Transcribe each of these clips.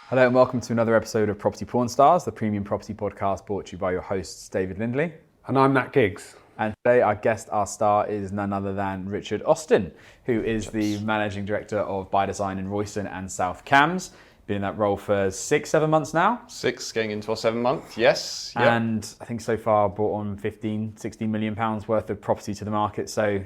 Hello and welcome to another episode of Property-Pxrn Stars, the premium property podcast brought to you by your hosts David Lindley. And I'm Nat Giggs. And today our guest, our star, is none other than Richard Austen, who is the Managing Director of By Design in Royston and South Cambs. Been in that role for 6-7 months now. 6 getting into our 7th month, yes. Yep. And I think so far brought on 15-16 million pounds worth of property to the market. So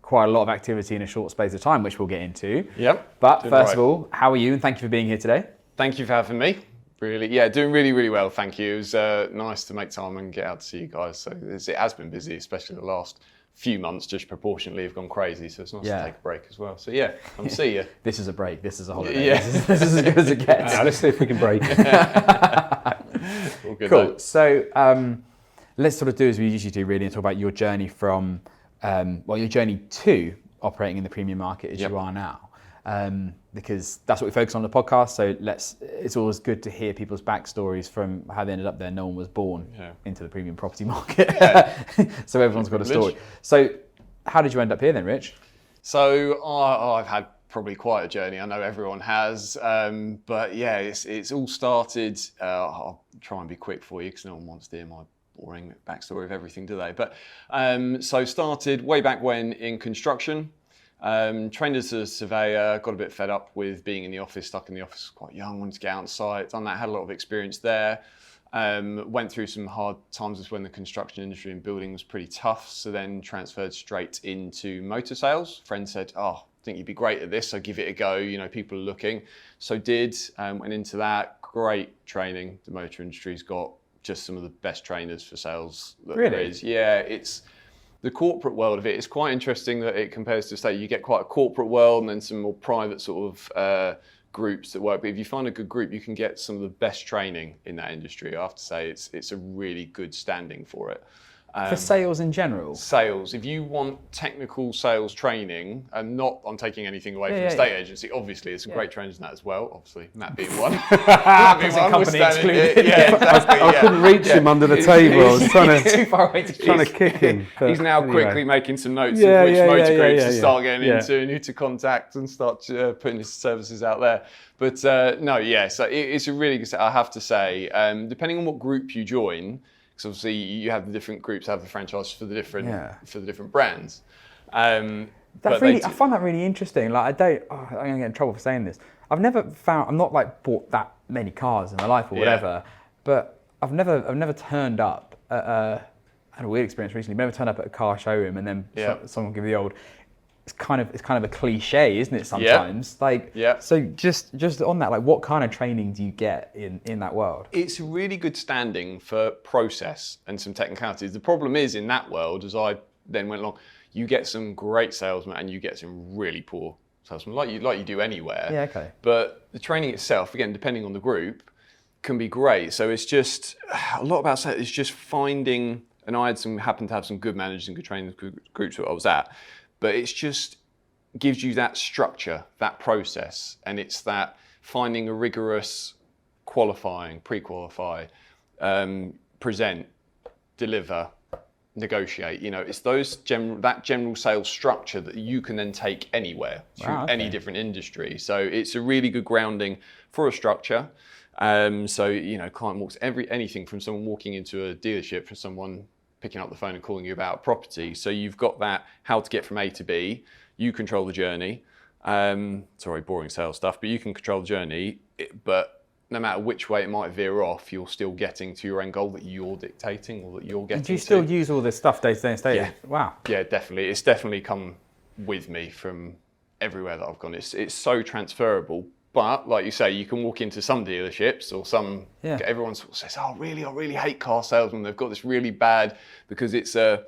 quite a lot of activity in a short space of time, which we'll get into. Yep. But first of all, how are you? And thank you for being here today. Thank you for having me. Doing really well, thank you. It was nice to make time and get out to see you guys. So it has been busy, especially the last few months, just proportionately have gone crazy. So it's nice to take a break as well. So come see you. This is a break. This is a holiday. Yeah. This is as good as it gets. Let's see if we can break. All good, Cool. though. So let's sort of do as we usually do, really, and talk about your journey from, your journey to operating in the premium market as you are now. Because that's what we focus on the podcast. So it's always good to hear people's backstories from how they ended up there. No one was born into the premium property market. So everyone's got a story. So how did you end up here then, Rich? So I've had probably quite a journey. I know everyone has. But it's all started, I'll try and be quick for you because no one wants to hear my boring backstory of everything, do they? But so started way back when in construction. Trained as a surveyor, got a bit fed up with being in the office, stuck in the office quite young, wanted to get out on site, done that, had a lot of experience there. Went through some hard times when the construction industry and building was pretty tough, so then transferred straight into motor sales. Friend said, I think you'd be great at this, so give it a go, people are looking. So went into that, great training. The motor industry's got just some of the best trainers for sales that there is. Yeah, it's the corporate world of it is quite interesting that it compares to, say, you get quite a corporate world and then some more private sort of groups that work. But if you find a good group, you can get some of the best training in that industry. I have to say it's a really good standing for it. For sales in general? Sales. If you want technical sales training, and I'm taking anything away from the estate agency, obviously, there's some great trainers in that as well, obviously, Matt being one. Matt being one, company excluded. Yeah, exactly. I couldn't reach him under the table. I was trying Too far away to to kick him. He's now quickly making some notes of which motor groups to start getting into and who to contact and start putting his services out there. But so it's a really good set, I have to say. Depending on what group you join, because obviously you have the different groups, have the franchise for the different brands. I find that really interesting. Like I'm gonna get in trouble for saying this. I'm not like bought that many cars in my life or whatever, but I've never turned up at I had a weird experience recently. Never turned up at a car showroom and then someone give me the old. It's kind of a cliche, isn't it? Sometimes, So just on that, like, what kind of training do you get in that world? It's a really good standing for process and some technicalities. The problem is in that world, as I then went along, you get some great salesmen and you get some really poor salesmen, like you do anywhere. Yeah, okay. But the training itself, again, depending on the group, can be great. So it's just a lot about sales. It's just finding, and I happened to have some good managers and good training groups that I was at. But it's just gives you that structure, that process, and it's that finding a rigorous qualifying, pre-qualify, present, deliver, negotiate. It's that general sales structure that you can then take anywhere through any different industry. So it's a really good grounding for a structure. Client walks anything from someone walking into a dealership for someone picking up the phone and calling you about a property. So you've got that, how to get from A to B. You control the journey. Sorry, boring sales stuff, but you can control the journey. But no matter which way it might veer off, you're still getting to your end goal that you're dictating or that you're getting to. Do you still use all this stuff day to day? Yeah. Wow. Yeah, definitely. It's definitely come with me from everywhere that I've gone. It's so transferable. But like you say, you can walk into some dealerships or everyone sort of says, I really hate car salesmen. They've got this really bad, because it's as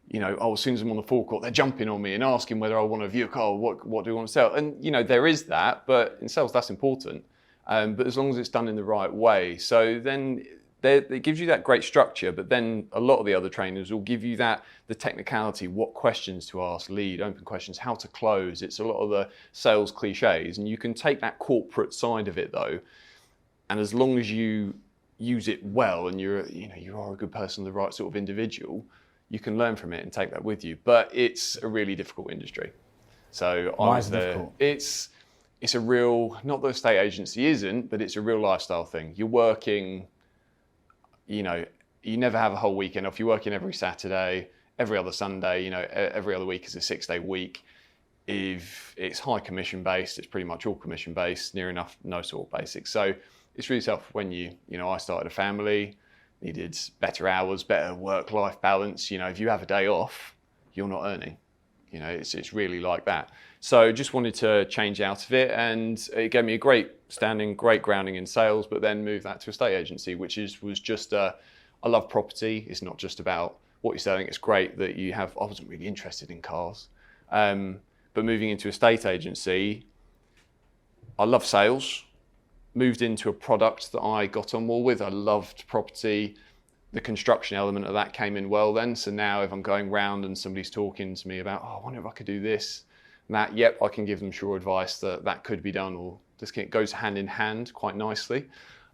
soon as I'm on the forecourt, they're jumping on me and asking whether I want to view a car, what do we want to sell? And, there is that, but in sales, that's important. But as long as it's done in the right way. So then it gives you that great structure, but then a lot of the other trainers will give you the technicality, what questions to ask, lead, open questions, how to close. It's a lot of the sales cliches, and you can take that corporate side of it though, and as long as you use it well and you are a good person, the right sort of individual, you can learn from it and take that with you. But it's a really difficult industry. So I Why was is it there. difficult? It's a real, not that a estate agency isn't, but it's a real lifestyle thing. You're working, you never have a whole weekend off. You're working every Saturday, every other Sunday, every other week is a 6-day week. If it's high commission based, it's pretty much all commission based, near enough no sort of basics. So it's really tough when I started a family, needed better hours, better work-life balance. If you have a day off, you're not earning. It's really like that. So just wanted to change out of it, and it gave me a great grounding in sales, but then moved that to a estate agency, which was just, I love property. It's not just about what you're selling. It's great that I wasn't really interested in cars. But moving into a estate agency, I love sales. Moved into a product that I got on more with. I loved property. The construction element of that came in well then. So now if I'm going round and somebody's talking to me about, I wonder if I could do this and that, yep, I can give them sure advice that could be done, or this goes hand in hand quite nicely,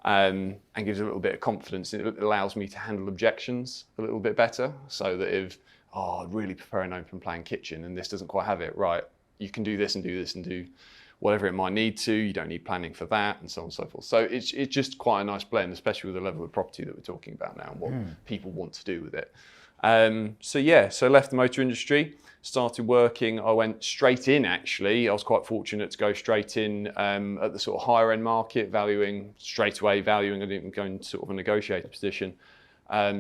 and gives a little bit of confidence. It allows me to handle objections a little bit better, so that if, I'd really prefer an open plan kitchen and this doesn't quite have it, right, you can do this and do this and do whatever it might need to. You don't need planning for that, and so on and so forth. So it's just quite a nice blend, especially with the level of property that we're talking about now and what people want to do with it. So left the motor industry, started working. I went straight in, actually. I was quite fortunate to go straight in at the sort of higher end market, valuing. I didn't even go into sort of a negotiator position,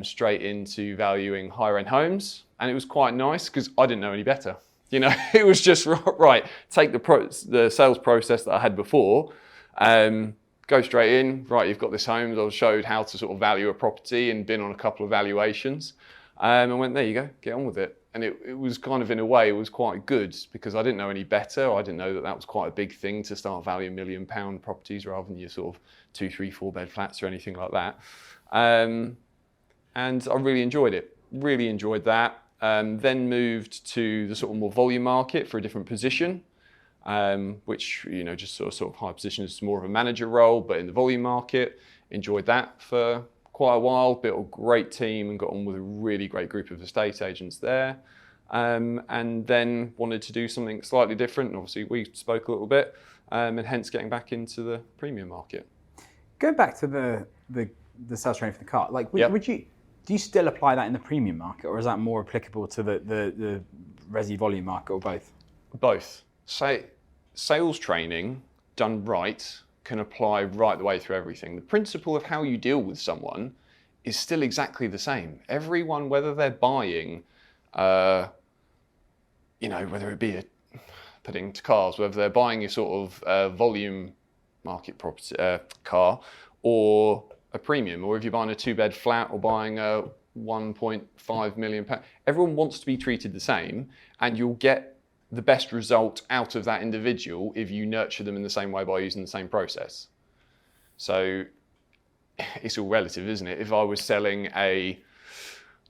straight into valuing higher end homes. And it was quite nice because I didn't know any better. It was just, right, take the sales process that I had before, go straight in, right, you've got this home. I was showed how to sort of value a property and been on a couple of valuations, and went, there you go, get on with it. And it was kind of, in a way, it was quite good because I didn't know any better. I didn't know that was quite a big thing to start valuing £1 million properties rather than your sort of 2, 3, 4 bed flats or anything like that. And I really enjoyed it, really enjoyed that. Then moved to the sort of more volume market for a different position, which, just sort of high position is more of a manager role, but in the volume market. Enjoyed that for quite a while, built a great team and got on with a really great group of estate agents there. And then wanted to do something slightly different. And obviously we spoke a little bit, and hence getting back into the premium market. Going back to the sales training for the car, do you still apply that in the premium market, or is that more applicable to the resi volume market, or both? Both. Sales training done right can apply right the way through everything. The principle of how you deal with someone is still exactly the same. Everyone, whether they're buying, whether it be putting to cars, whether they're buying a sort of volume market property car, or a premium, or if you're buying a 2-bed flat or buying a £1.5 million, everyone wants to be treated the same, and you'll get the best result out of that individual if you nurture them in the same way by using the same process. So it's all relative, isn't it? If I was selling a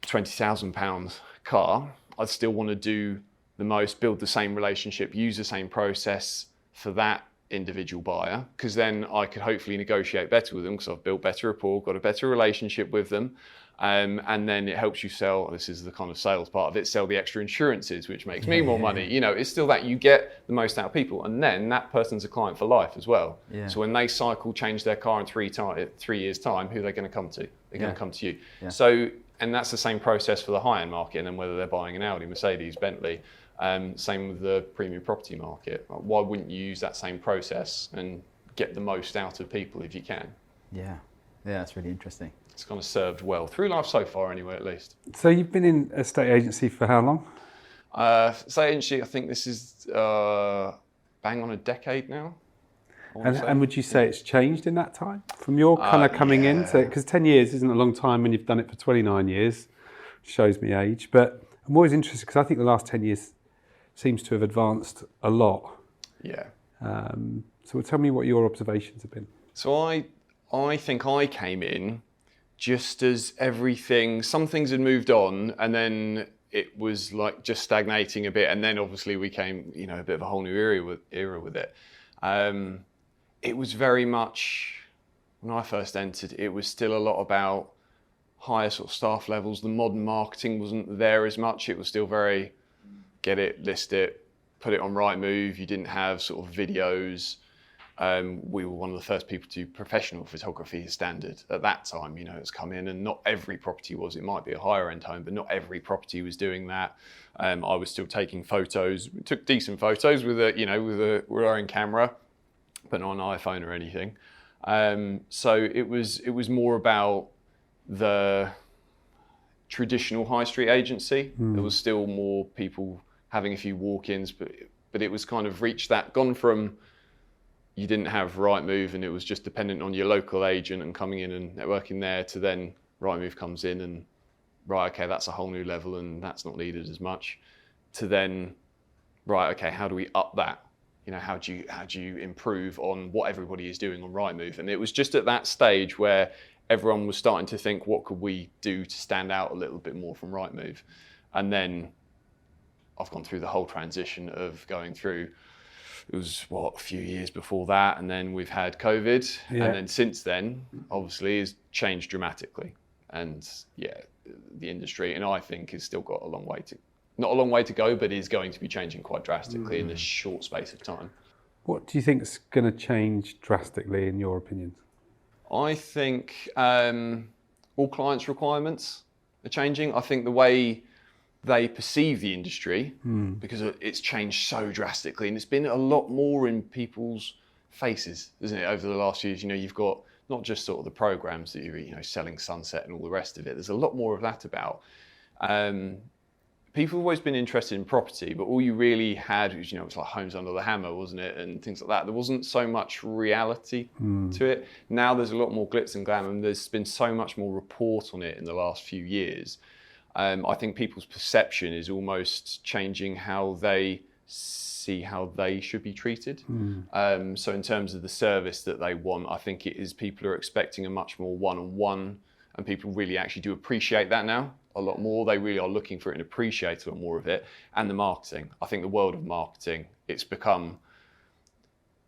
£20,000 car, I'd still want to do the most, build the same relationship, use the same process for that individual buyer, because then I could hopefully negotiate better with them because I've built better rapport, got a better relationship with them, and then it helps you sell. This is the kind of sales part of it, sell the extra insurances, which makes me more money. It's still that you get the most out of people, and then that person's a client for life as well. So when they change their car in 3 years time, who are they going to come to? They're going to come to you. So, and that's the same process for the high-end market, and then whether they're buying an Audi, Mercedes, Bentley. Same with the premium property market. Why wouldn't you use that same process and get the most out of people if you can? Yeah, that's really interesting. It's kind of served well through life so far, anyway, at least. So you've been in a estate agency for how long? Estate agency, I think this is bang on a decade now. And would you say it's changed in that time from your kind of coming in? Because 10 years isn't a long time when you've done it for 29 years, shows me age. But I'm always interested because I think the last 10 years seems to have advanced a lot. Yeah. So tell me what your observations have been. So I think I came in just as some things had moved on, and then it was like just stagnating a bit, and then obviously we came, a bit of a whole new era with it. It was very much, when I first entered, it was still a lot about higher sort of staff levels. The modern marketing wasn't there as much. It was still very get it, list it, put it on Rightmove. You didn't have sort of videos. We were one of the first people to do professional photography standard at that time. You know, it's come in, and not every property was. It might be a higher end home, but not every property was doing that. I was still taking photos. We took decent photos with our own camera, but not an iPhone or anything. So it was more about the traditional high street agency. There was still more people having a few walk-ins, but it was kind of reached that, gone from you didn't have Rightmove and it was just dependent on your local agent and coming in and networking there, to then Rightmove comes in and right, okay, that's a whole new level and that's not needed as much, to then right, okay, how do we up that? You know, how do you improve on what everybody is doing on Rightmove? And it was just at that stage where everyone was starting to think, what could we do to stand out a little bit more from Rightmove? And then I've gone through the whole transition of going through, it was a few years before that, and then we've had COVID, and then since then, obviously, has changed dramatically. And the industry, and I think, has still got not a long way to go, but is going to be changing quite drastically in a short space of time. What do you think is going to change drastically, in your opinion? I think all clients' requirements are changing. I think the way they perceive the industry, because it's changed so drastically, and it's been a lot more in people's faces, isn't it, over the last years? You know, you've got not just sort of the programs that you're, selling Sunset and all the rest of it. There's a lot more of that about. People have always been interested in property, but all you really had was, it was like Homes Under the Hammer, wasn't it? And things like that. There wasn't so much reality to it. Now there's a lot more glitz and glam, and there's been so much more report on it in the last few years. I think people's perception is almost changing how they see how they should be treated. So in terms of the service that they want, I think it is people are expecting a much more one-on-one, and people really actually do appreciate that now a lot more. They really are looking for it and appreciate a lot more of it. And the marketing. I think the world of marketing, it's become,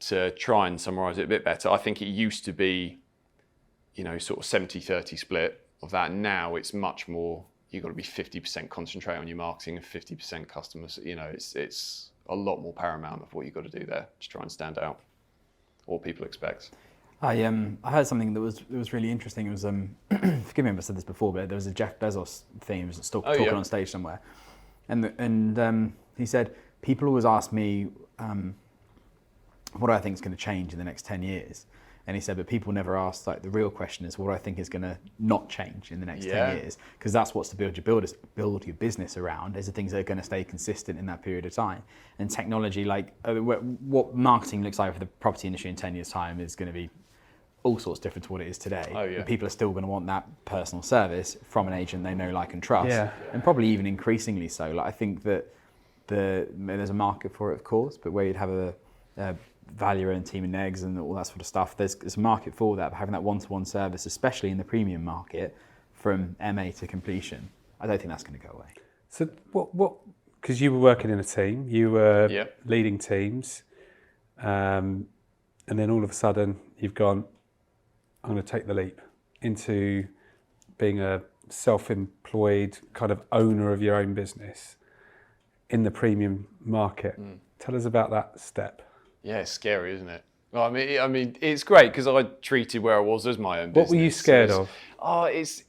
to try and summarise it a bit better, I think it used to be, sort of 70-30 split of that. Now it's much more, you've got to be 50% concentrate on your marketing and 50% customers. It's a lot more paramount of what you've got to do there to try and stand out, what people expect. I heard something that was really interesting. It was forgive me if I said this before, but there was a Jeff Bezos thing. He was still talking on stage somewhere, and he said, people always ask me what do I think is going to change in the next 10 years. And he said, but people never ask, the real question is, what do I think is going to not change in the next 10 years? Because that's what's to build your business around, is the things that are going to stay consistent in that period of time. And technology, what marketing looks like for the property industry in 10 years' time is going to be all sorts different to what it is today. But people are still going to want that personal service from an agent they know, like, and trust. And probably even increasingly so. I think that there's a market for it, of course, but where you'd have a valuer and team and eggs and all that sort of stuff, there's a market for that. But having that one-to-one service, especially in the premium market, from MA to completion, I don't think that's going to go away. So what? Because you were working in a team, you were leading teams, and then all of a sudden you've gone, I'm going to take the leap into being a self-employed kind of owner of your own business in the premium market. Tell us about that step. Yeah, it's scary, isn't it? Well, I mean, it's great because I treated where I was as my own business. What were you scared of?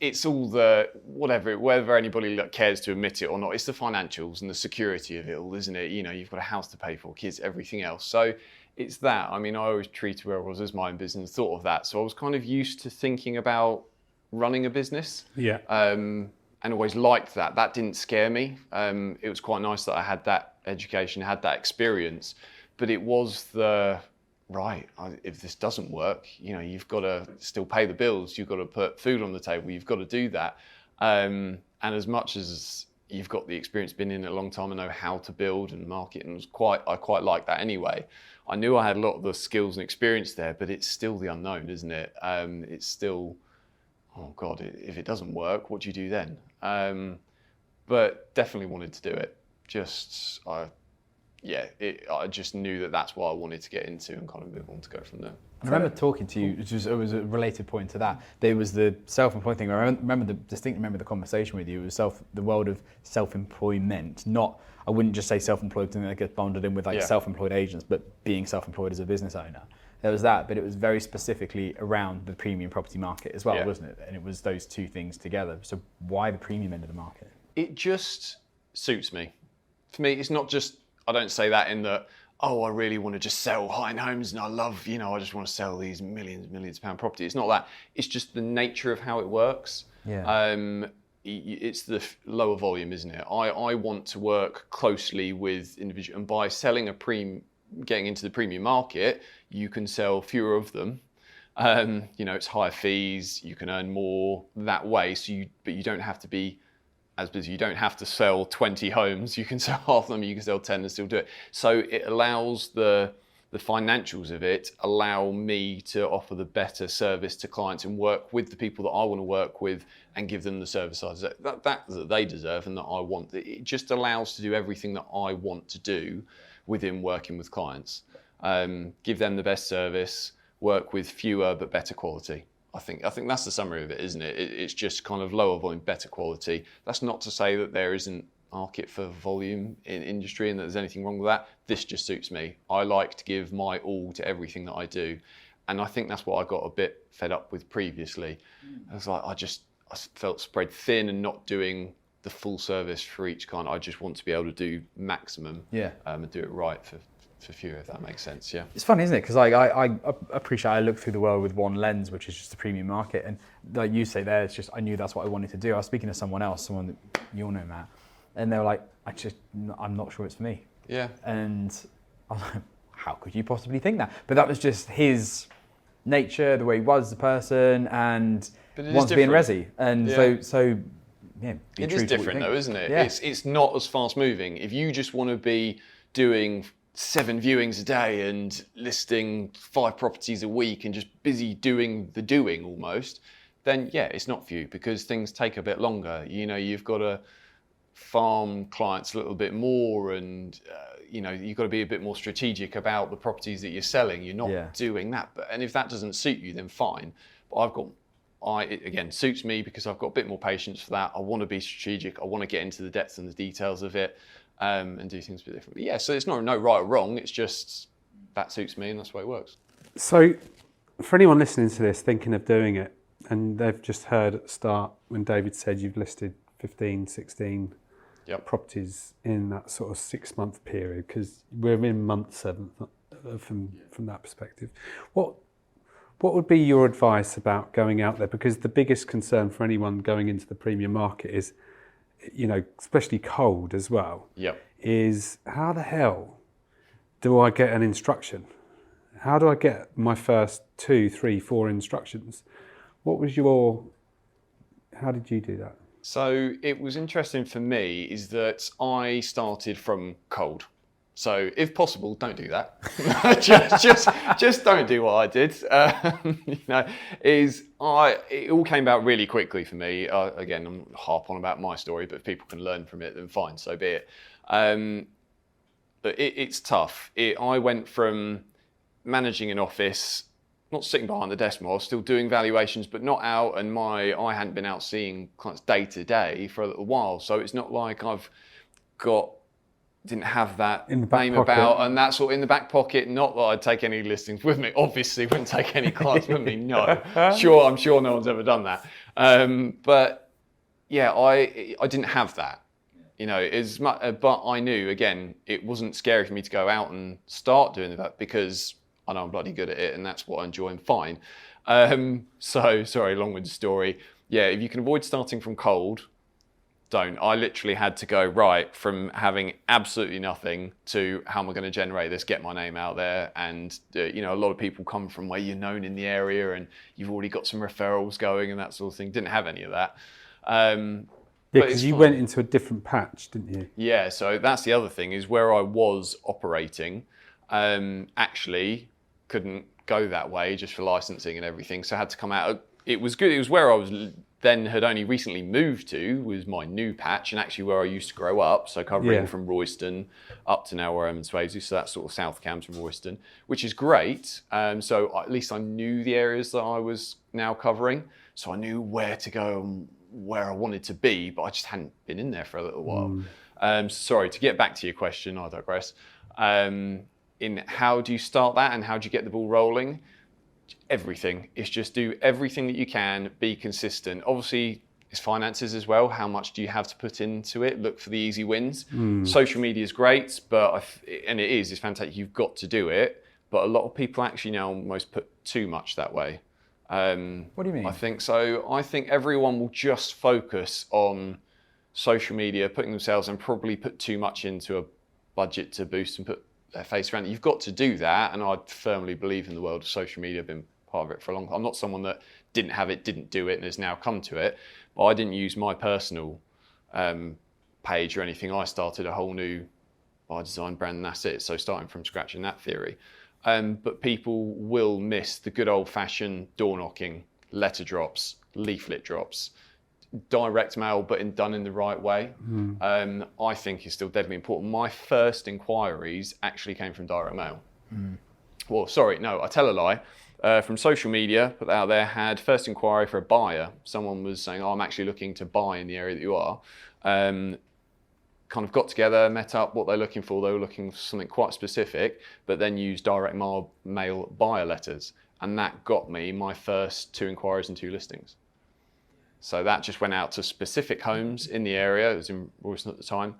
It's all the whether anybody cares to admit it or not. It's the financials and the security of it all, isn't it? You've got a house to pay for, kids, everything else. So it's that. I mean, I always treated where I was as my own business, thought of that. So I was kind of used to thinking about running a business. And always liked that. That didn't scare me. It was quite nice that I had that education, had that experience. But it was if this doesn't work, you've got to still pay the bills. You've got to put food on the table. You've got to do that. And as much as you've got the experience, been in it a long time, and know how to build and market, and I quite like that anyway. I knew I had a lot of the skills and experience there, but it's still the unknown, isn't it? It's still, oh God, if it doesn't work, what do you do then? But definitely wanted to do it. I just knew that that's what I wanted to get into and kind of move on to go from there. I remember talking to you, it was a related point to that. There was the self-employed thing. I distinctly remember the conversation with you. It was the world of self-employment. Not, I wouldn't just say self-employed thing that gets bundled in with like self-employed agents, but being self-employed as a business owner. There was that, but it was very specifically around the premium property market as well, wasn't it? And it was those two things together. So why the premium end of the market? It just suits me. For me, it's not just, I don't say that in that, I really want to just sell high-end homes and I love, I just want to sell these millions of pound property. It's not that. It's just the nature of how it works. Yeah. It's the lower volume, isn't it? I want to work closely with individuals, and by selling getting into the premium market, you can sell fewer of them. It's higher fees, you can earn more that way. But you don't have to be as busy. You don't have to sell 20 homes. You can sell half of them, you can sell 10 and still do it. So it allows the financials of it allow me to offer the better service to clients and work with the people that I want to work with and give them the service that they deserve and that I want. It just allows to do everything that I want to do within working with clients. Give them the best service, work with fewer but better quality. I think that's the summary of it, isn't it? It's just kind of lower volume, better quality. That's not to say that there isn't market for volume in industry and that there's anything wrong with that. This just suits me. I like to give my all to everything that I do. And I think that's what I got a bit fed up with previously. I was like, I felt spread thin and not doing the full service for each client. I just want to be able to do maximum and do it right for fewer, if that makes sense. Yeah, it's funny, isn't it? Because I appreciate I look through the world with one lens, which is just the premium market, and like you say there, it's just I knew that's what I wanted to do. I was speaking to someone that you'll know, Matt, and they were like, I'm not sure it's for me. Yeah. And I'm like, how could you possibly think that? But that was just his nature, the way he was as a person, and wants to be in resi, and so. Yeah, it is different though, isn't it? Yeah. It's not as fast moving. If you just want to be doing 7 viewings a day and listing 5 properties a week and just busy doing the doing almost, then it's not for you because things take a bit longer. You've got to farm clients a little bit more and you've got to be a bit more strategic about the properties that you're selling. You're not doing that. And if that doesn't suit you, then fine. But it again suits me because I've got a bit more patience for that. I want to be strategic. I want to get into the depth and the details of it and do things a bit differently. So it's no right or wrong. It's just that suits me and that's the way it works. So for anyone listening to this, thinking of doing it, and they've just heard at the start when David said you've listed 15, 16 properties in that sort of 6-month period, because we're in month 7 from that perspective. What would be your advice about going out there? Because the biggest concern for anyone going into the premium market is, especially cold as well, is how the hell do I get an instruction? How do I get my first 2, 3, 4 instructions? How did you do that? So it was interesting for me is that I started from cold. So if possible, don't do that. just don't do what I did. It all came about really quickly for me. Again, I'm harp on about my story, but if people can learn from it, then fine, so be it. But it's tough. I went from managing an office, not sitting behind the desk more, I was still doing valuations, but not out, and I hadn't been out seeing clients day to day for a little while. So it's not like didn't have that name about and that sort in the back pocket. Not that I'd take any listings with me. Obviously, wouldn't take any clients with me. No, I'm sure no one's ever done that. But I didn't have that. But I knew again it wasn't scary for me to go out and start doing that because I know I'm bloody good at it and that's what I enjoy and fine. So sorry, long-winded story. If you can avoid starting from cold, don't. I literally had to go right from having absolutely nothing to how am I going to generate this, get my name out there. And, a lot of people come from where you're known in the area and you've already got some referrals going and that sort of thing. Didn't have any of that. Because you went into a different patch, didn't you? Yeah, so that's the other thing is where I was operating, actually couldn't go that way just for licensing and everything. So I had to come out. It was good. It was where I was then had only recently moved to was my new patch, and actually where I used to grow up, so covering from Royston up to now where I'm in Swayze, so that's sort of South Cambs from Royston, which is great. So at least I knew the areas that I was now covering, so I knew where to go and where I wanted to be, but I just hadn't been in there for a little while. Sorry, to get back to your question, I digress. In how do you start that and how do you get the ball rolling? Everything. It's just do everything that you can, be consistent. Obviously, it's finances as well. How much do you have to put into it? Look for the easy wins. Social media is great, and it's fantastic. You've got to do it, but a lot of people actually now almost put too much that way. What do you mean? I think everyone will just focus on social media, putting themselves, and probably put too much into a budget to boost and put their face around it. You've got to do that, and I firmly believe in the world of social media. I've been part of it for a long time. I'm not someone that didn't have it, didn't do it, and has now come to it, but I didn't use my personal page or anything. I started a whole new by design brand, and that's it. So starting from scratch in that theory. But people will miss the good old-fashioned door knocking, letter drops, leaflet drops, direct mail, but done in the right way. I think is still deadly important. My first inquiries actually came from direct mail. Well, sorry, no, I tell a lie. From social media, put that out there, had first inquiry for a buyer. Someone was saying, I'm actually looking to buy in the area that you are. Kind of got together, met up, what they're looking for. They were looking for something quite specific, but then used direct mail buyer letters. And that got me my first 2 inquiries and 2 listings. So that just went out to specific homes in the area. It was in Royston at the time.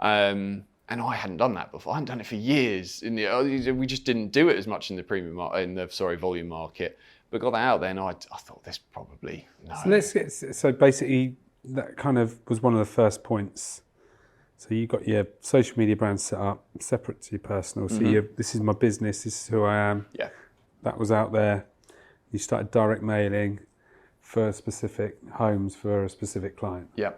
And I hadn't done that before. I hadn't done it for years. We just didn't do it as much in the volume market. But got that out there, and I thought this probably, no. So basically, that kind of was one of the first points. So you got your social media brand set up, separate to your personal. So this is my business, this is who I am. Yeah. That was out there. You started direct mailing for specific homes for a specific client. Yeah.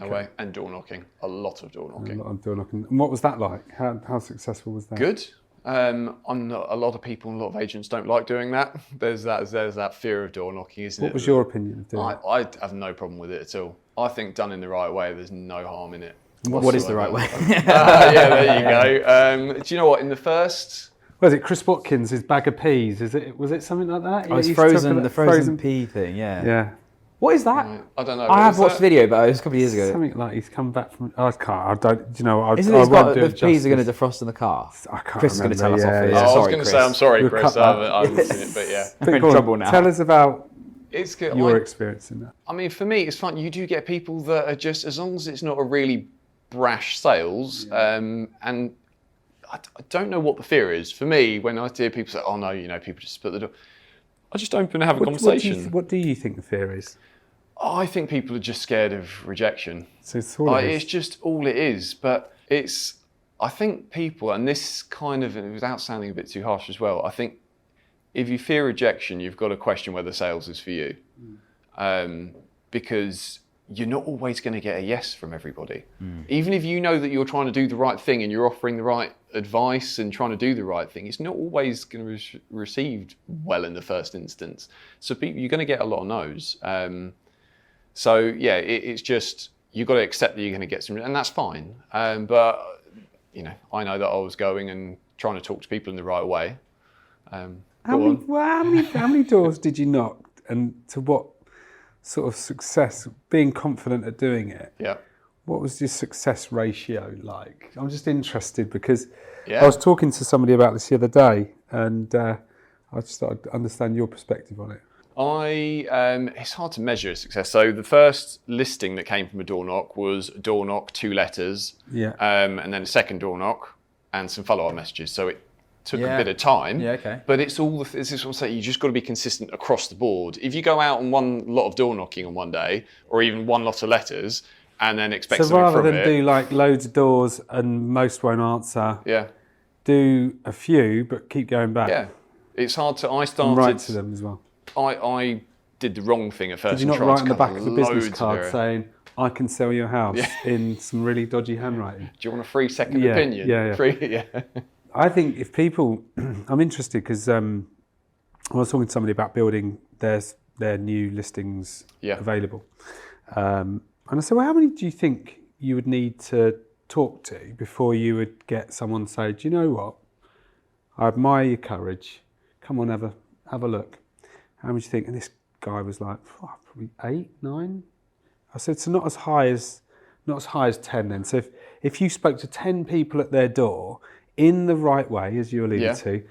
Okay. And door knocking, a lot of door knocking. And what was that like? How successful was that? Good. A lot of people and a lot of agents don't like doing that. There's that fear of door knocking, isn't it? What was your opinion of doing it? I have no problem with it at all. I think done in the right way, there's no harm in it. What is the right way? Yeah, there you go. Do you know what? In the first... Was it Chris Watkins, his bag of peas? Was it something like that? Oh, it's the frozen pea thing, yeah. Yeah. What is that? I don't know. I have watched the video, but it was a couple of years ago. Something like he's come back from... I can't, Isn't it got the peas are going to defrost in the car? I can't Chris is going to tell us off here. I was going to say, I'm sorry, Chris. I haven't seen it, but yeah. We're in trouble now. Tell us about it's good. your experience in that. I mean, for me, it's fun. You do get people that are just, as long as it's not a really brash sales, and I don't know what the fear is. For me, when I hear people say, oh no, people just split the door, I just open and have a conversation. What do you think the fear is? I think people are just scared of rejection. So it's just all it is. But I think people, and this kind of, without sounding a bit too harsh as well, I think if you fear rejection, you've got to question whether sales is for you. Because you're not always going to get a yes from everybody. Even if you know that you're trying to do the right thing and you're offering the right advice and trying to do the right thing, it's not always going to be received well in the first instance. So you're going to get a lot of no's. So yeah, it's just, you've got to accept that you're going to get some, and that's fine. But I know that I was going and trying to talk to people in the right way. How many doors did you knock, and to what sort of success, being confident at doing it? Yeah. What was your success ratio like? I'm just interested because I was talking to somebody about this the other day, and I just thought I'd understand your perspective on it. It's hard to measure success. So the first listing that came from a door knock was a door knock, 2 letters, and then a second door knock and some follow-up messages. So it took a bit of time. Yeah, okay. But it's all this is what I'm saying. You just got to be consistent across the board. If you go out on one lot of door knocking on one day, or even one lot of letters, and then expect something from it. So rather than do like loads of doors and most won't answer, do a few but keep going back. Yeah, it's hard to. I started. And write to them as well. I did the wrong thing at first. Did you not write on the back of the business card saying, I can sell your house in some really dodgy handwriting? Do you want a free second opinion? Yeah. Free, I think if people, I'm interested because I was talking to somebody about building their their new listings available. And I said, well, how many do you think you would need to talk to before you would get someone say, do you know what? I admire your courage. Come on, have a look. How many do you think? And this guy was like, probably 8, 9. I said, so not as high as 10 then. So if you spoke to 10 people at their door in the right way, as you alluded to,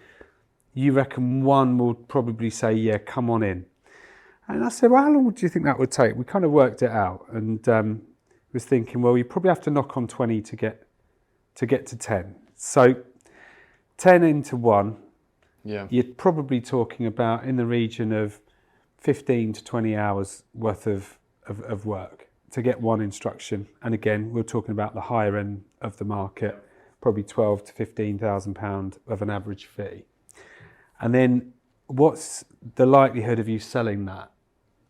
you reckon one will probably say, yeah, come on in. And I said, well, how long do you think that would take? We kind of worked it out and was thinking, well, you probably have to knock on 20 to get to 10. So 10 into 1, you're probably talking about in the region of 15 to 20 hours worth of work to get one instruction. And again, we're talking about the higher end of the market, probably £12,000 to £15,000 of an average fee. And then what's the likelihood of you selling that?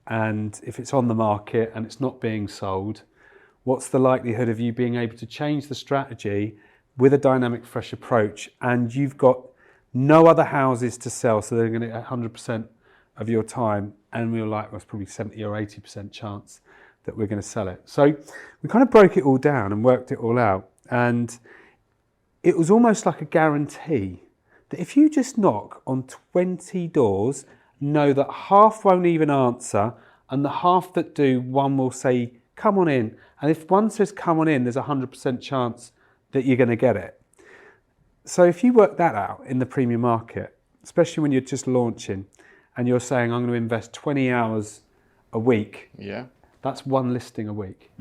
And if it's on the market and it's not being sold, what's the likelihood of you being able to change the strategy with a dynamic fresh approach and you've got no other houses to sell, so they're going to get 100% of your time, and we were like, well, it's probably 70 or 80% chance that we're going to sell it. So we kind of broke it all down and worked it all out, and it was almost like a guarantee that if you just knock on 20 doors, know that half won't even answer, and the half that do, one will say, come on in. And if one says come on in, there's a 100% chance that you're going to get it. So if you work that out in the premium market, especially when you're just launching and you're saying, I'm going to invest 20 hours a week, that's one listing a week.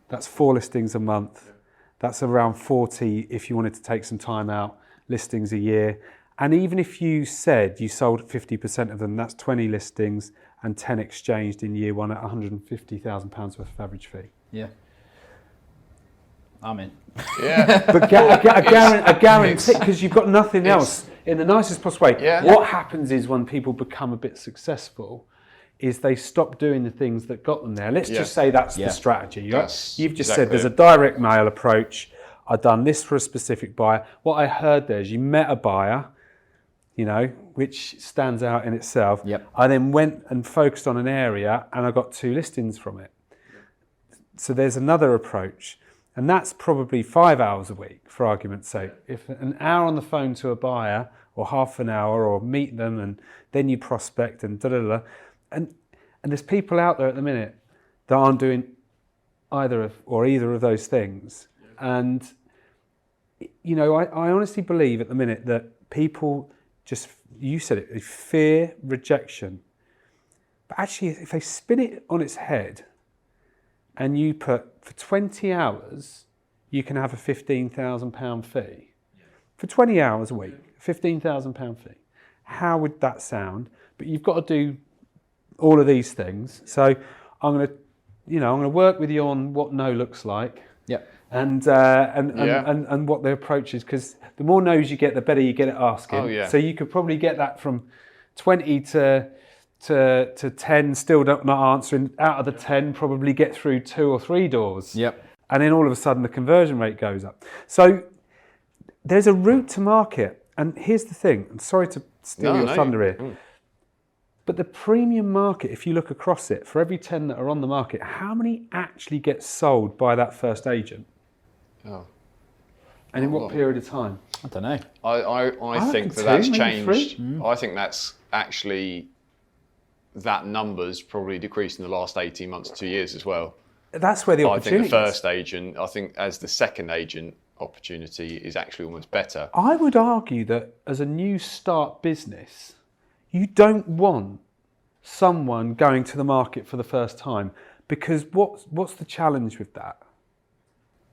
That's 4 listings a month. That's around 40 if you wanted to take some time out, listings a year. And even if you said you sold 50% of them, that's 20 listings and 10 exchanged in year 1 at £150,000 worth of average fee. Yeah. I'm in. Yeah. But a guarantee, because you've got nothing else in the nicest possible way. Yeah. What happens is when people become a bit successful is they stop doing the things that got them there. Let's just say that's the strategy. You've just said there's a direct mail approach. I've done this for a specific buyer. What I heard there is you met a buyer, you know, which stands out in itself. I then went and focused on an area and I got 2 listings from it. So there's another approach. And that's probably 5 hours a week, for argument's sake. If an hour on the phone to a buyer, or half an hour, or meet them, and then you prospect, and da-da-da. And there's people out there at the minute that aren't doing either of those things. And, you know, I honestly believe at the minute that people just, you said it, they fear rejection. But actually, if they spin it on its head, and you put, for 20 hours, you can have a £15,000 fee. For 20 hours a week, £15,000 fee. How would that sound? But you've got to do all of these things. So I'm going to work with you on what no looks like. And what the approach is, because the more no's you get, the better you get at asking. So you could probably get that from 20 to 10, still not answering. Out of the 10, probably get through 2 or 3 doors. And then all of a sudden the conversion rate goes up. So there's a route to market. And here's the thing, I'm sorry to steal your thunder here. But the premium market, if you look across it, for every 10 that are on the market, how many actually get sold by that first agent? And in what period of time? I don't know. I think that's changed. I think that's actually, that number's probably decreased in the last 18 months to 2 years as well. That's where the opportunity I think the first agent, I think as the second agent, opportunity is actually almost better. I would argue that as a new start business, you don't want someone going to the market for the first time, because what's the challenge with that?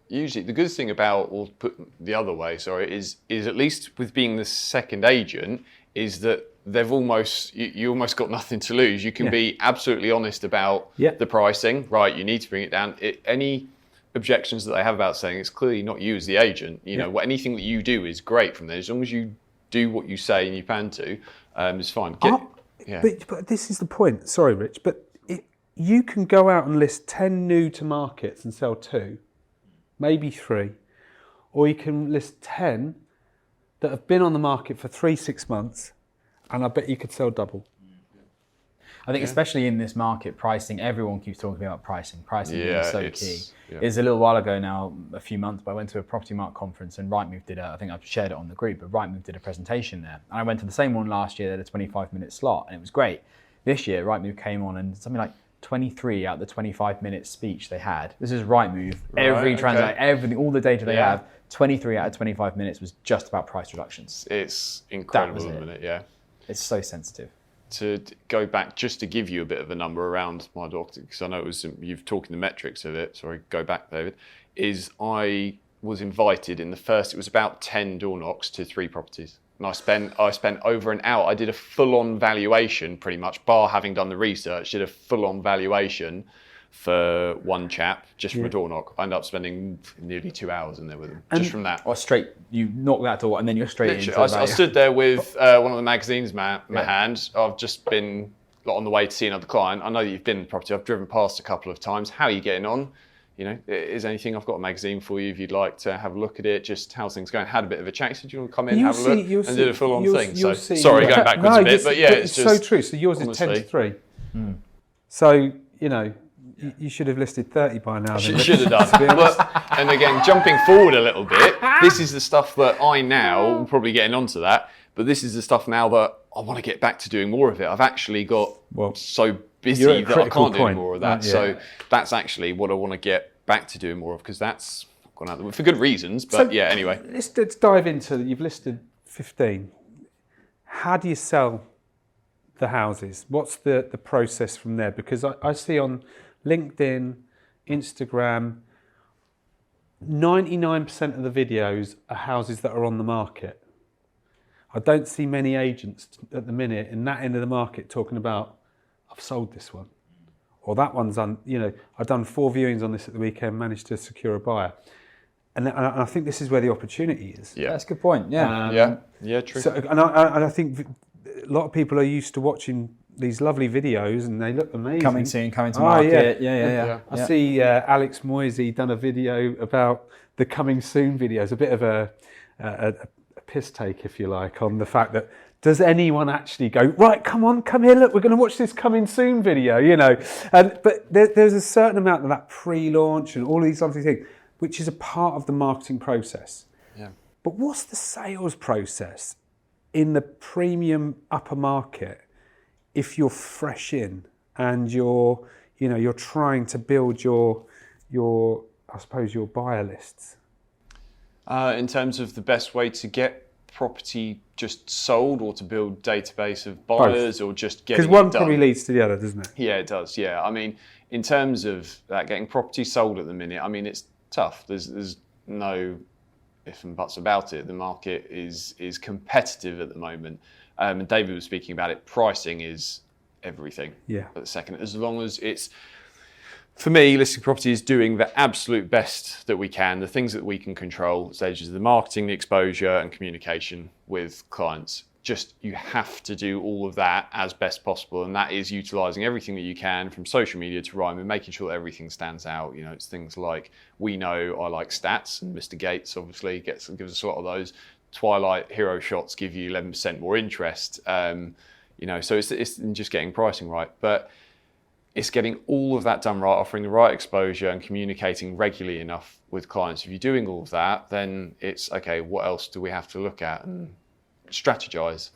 Usually, the good thing about, or put the other way, sorry, is at least with being the second agent, is that they've you almost got nothing to lose. You can be absolutely honest about the pricing, right? You need to bring it down. Any objections that they have about saying it's clearly not you as the agent. You know, anything that you do is great from there. As long as you do what you say and you plan to, it's fine. But this is the point. Sorry, Rich, but you can go out and list 10 new to markets and sell 2, maybe 3, or you can list 10 that have been on the market for 3-6 months, and I bet you could sell double. I think especially in this market, pricing, everyone keeps talking about pricing. Pricing is so key. Yeah. It was a little while ago now, a few months, but I went to a Property-Pxrn conference and Rightmove did I think I've shared it on the group, but Rightmove did a presentation there. And I went to the same one last year, they had a 25-minute slot, and it was great. This year, Rightmove came on and something like 23 out of the 25-minute speech they had. This is Rightmove. Every transaction, everything, all the data they have, 23 out of 25 minutes was just about price reductions. It's incredible, isn't it? Yeah. It's so sensitive. To go back, just to give you a bit of a number around my doctor, because I know it was you've talking the metrics of it. Sorry, go back, David. Is I was invited in the first. It was about 10 door knocks to 3 properties, and I spent over an hour. I did a full-on valuation, pretty much, bar having done the research. Did a full-on valuation for one chap just from a door knock. I ended up spending nearly 2 hours in there with him, just from that. Or straight, you knock that door and then you're straight into I stood there with one of the magazines in my hand. I've just been on the way to see another client. I know that you've been in the property. I've driven past a couple of times. How are you getting on? You know, is anything? I've got a magazine for you if you'd like to have a look at it. Just how's things going? Had a bit of a chat. He said, "Do you want to come in, have a look?" And did a full-on thing. So sorry, going backwards a bit, but yeah, it's just so true. So yours is 10 to 3. So you know. You should have listed 30 by now. Should have done. And again, jumping forward a little bit, this is the stuff that I now, we're probably getting onto that, but this is the stuff now that I want to get back to doing more of it. I've actually got so busy that I can't do any more of that. So that's actually what I want to get back to doing more of, because that's gone out for good reasons. But yeah, anyway. Let's dive into, you've listed 15. How do you sell the houses? What's the process from there? Because I see on LinkedIn, Instagram, 99% of the videos are houses that are on the market. I don't see many agents at the minute in that end of the market talking about, I've sold this one. Or that one's I've done 4 viewings on this at the weekend, managed to secure a buyer. And I think this is where the opportunity is. Yeah, that's a good point. Yeah, true. So, and I think a lot of people are used to watching these lovely videos and they look amazing. Coming to market. Yeah. I see Alex Moisey done a video about the coming soon videos, a bit of a piss take, if you like, on the fact that does anyone actually go, right, come here, look, we're going to watch this coming soon video, you know. But there's a certain amount of that pre-launch and all these lovely things, which is a part of the marketing process. Yeah. But what's the sales process in the premium upper market if you're fresh in and you're trying to build your I suppose your buyer lists? In terms of the best way to get property just sold, or to build database of buyers, or just getting it done? Because one probably leads to the other, doesn't it? Yeah, it does. Yeah, I mean, in terms of that, getting property sold at the minute, I mean, it's tough. There's no if and buts about it. The market is competitive at the moment. And David was speaking about it. Pricing is everything. Yeah. At the second, as long as it's, for me, listing property is doing the absolute best that we can, the things that we can control, stages of the marketing, the exposure, and communication with clients. Just, you have to do all of that as best possible, and that is utilising everything that you can, from social media to Rightmove, making sure that everything stands out. You know, it's things like, we know I like stats, and Mr. Gates obviously gives us a lot of those. Twilight hero shots give you 11% more interest. You know, so it's just getting pricing right, but it's getting all of that done right, offering the right exposure and communicating regularly enough with clients. If you're doing all of that, then it's okay, what else do we have to look at and strategize?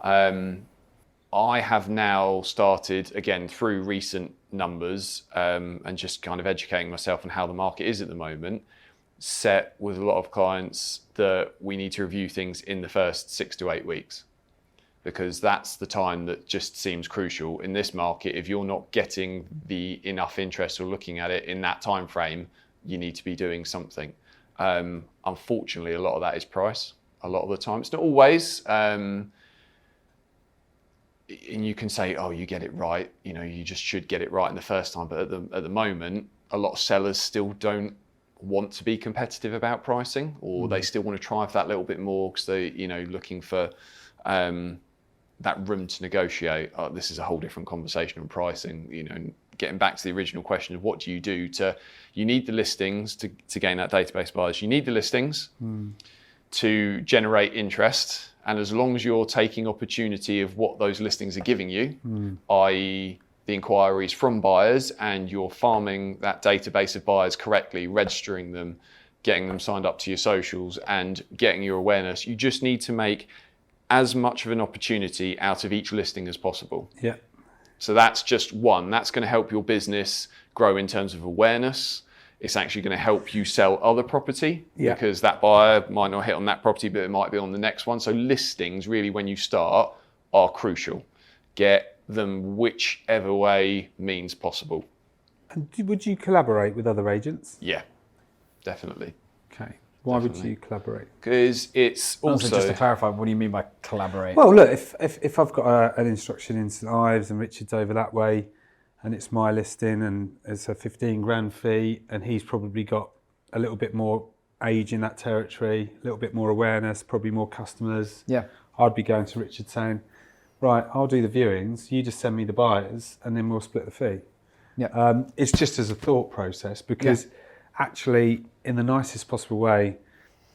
I have now started, again, through recent numbers and just kind of educating myself on how the market is at the moment, set with a lot of clients that we need to review things in the first 6 to 8 weeks. Because that's the time that just seems crucial in this market. If you're not getting the enough interest or looking at it in that time frame, you need to be doing something. Unfortunately, a lot of that is price. A lot of the time, it's not always. And you can say, "Oh, you get it right. You know, you just should get it right in the first time." But at the moment, a lot of sellers still don't want to be competitive about pricing, or they still want to try for that little bit more because they, looking for that room to negotiate. This is a whole different conversation on pricing, getting back to the original question of what do you do you need the listings to gain that database buyers. You need the listings to generate interest. And as long as you're taking opportunity of what those listings are giving you, i.e. the inquiries from buyers, and you're farming that database of buyers correctly, registering them, getting them signed up to your socials and getting your awareness, you just need to make as much of an opportunity out of each listing as possible. Yeah. So that's just one. That's going to help your business grow in terms of awareness. It's actually going to help you sell other property because that buyer might not hit on that property, but it might be on the next one. So listings, really, when you start, are crucial. Get them whichever way means possible. And would you collaborate with other agents? Yeah, definitely. Okay. Why would you collaborate? Because it's also... just to clarify, what do you mean by collaborate? Well, look, if I've got an instruction in St Ives and Richard's over that way, and it's my listing and it's a 15 grand fee, and he's probably got a little bit more age in that territory, a little bit more awareness, probably more customers. Yeah. I'd be going to Richard saying, right, I'll do the viewings, you just send me the buyers, and then we'll split the fee. Yeah. It's just as a thought process, because actually, in the nicest possible way,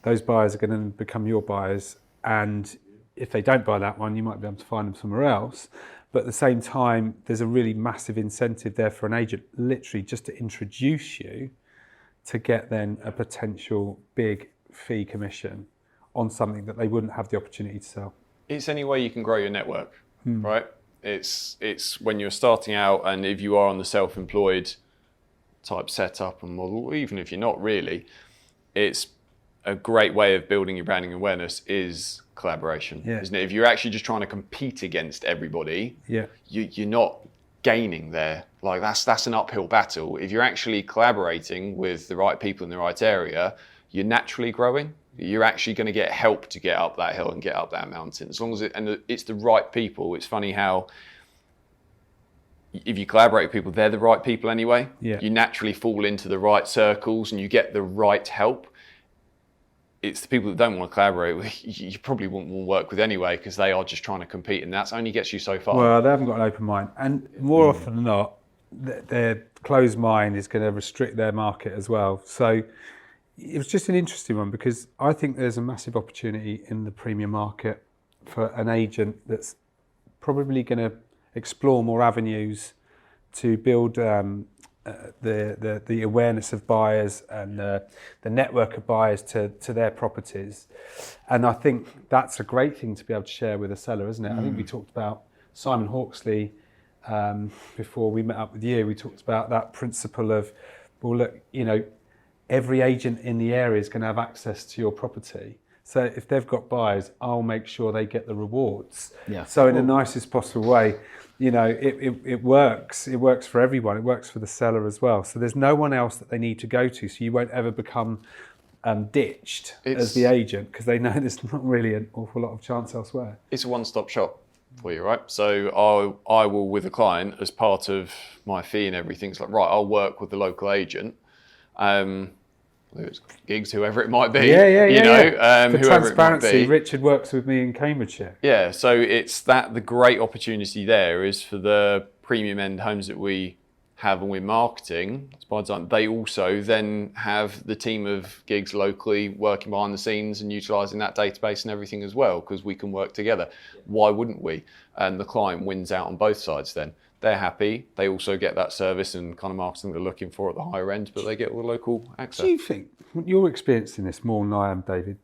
those buyers are going to become your buyers, and if they don't buy that one, you might be able to find them somewhere else. But at the same time, there's a really massive incentive there for an agent, literally just to introduce you to get then a potential big fee commission on something that they wouldn't have the opportunity to sell. It's any way you can grow your network, right? It's when you're starting out, and if you are on the self-employed type setup and model, even if you're not really, it's a great way of building your branding awareness is collaboration, isn't it? If you're actually just trying to compete against everybody, you're not gaining there. Like that's an uphill battle. If you're actually collaborating with the right people in the right area, you're naturally growing. You're actually going to get help to get up that hill and get up that mountain. As long as it's the right people. It's funny how if you collaborate with people, they're the right people anyway. You naturally fall into the right circles and you get the right help. It's the people that don't want to collaborate with, you probably won't want to work with anyway, because they are just trying to compete, and that only gets you so far. Well, they haven't got an open mind, and more often than not, their closed mind is going to restrict their market as well. So it was just an interesting one, because I think there's a massive opportunity in the premium market for an agent that's probably going to explore more avenues to build the awareness of buyers and the network of buyers to their properties. And I think that's a great thing to be able to share with a seller, isn't it? I think we talked about Simon Hawksley before we met up with you. We talked about that principle of, well, look, every agent in the area is going to have access to your property. So if they've got buyers, I'll make sure they get the rewards. So in the nicest possible way, it works. It works for everyone. It works for the seller as well. So there's no one else that they need to go to. So you won't ever become ditched as the agent, because they know there's not really an awful lot of chance elsewhere. It's a one-stop shop for you, right? So I will, with a client, as part of my fee and everything, it's like, right, I'll work with the local agent. Gigs, whoever it might be. For whoever transparency, it might be. Richard works with me in Cambridgeshire. Yeah, so it's the great opportunity there is for the premium end homes that we have and we're marketing. By design, they also then have the team of gigs locally working behind the scenes and utilising that database and everything as well, because we can work together. Why wouldn't we? And the client wins out on both sides then. They're happy. They also get that service and kind of marketing they're looking for at the higher end, but they get all the local access. Do you think, you're experiencing this more than I am, David,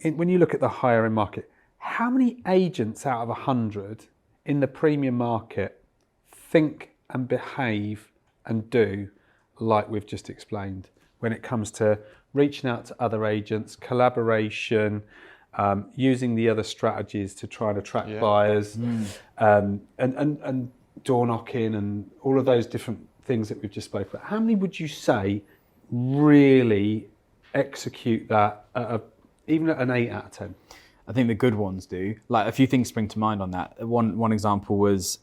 when you look at the higher end market, how many agents out of 100 in the premium market think and behave and do like we've just explained when it comes to reaching out to other agents, collaboration, using the other strategies to try and attract buyers, and door knocking and all of those different things that we've just spoken about? How many would you say really execute that even at an 8 out of 10? I think the good ones do. Like, a few things spring to mind on that. One example was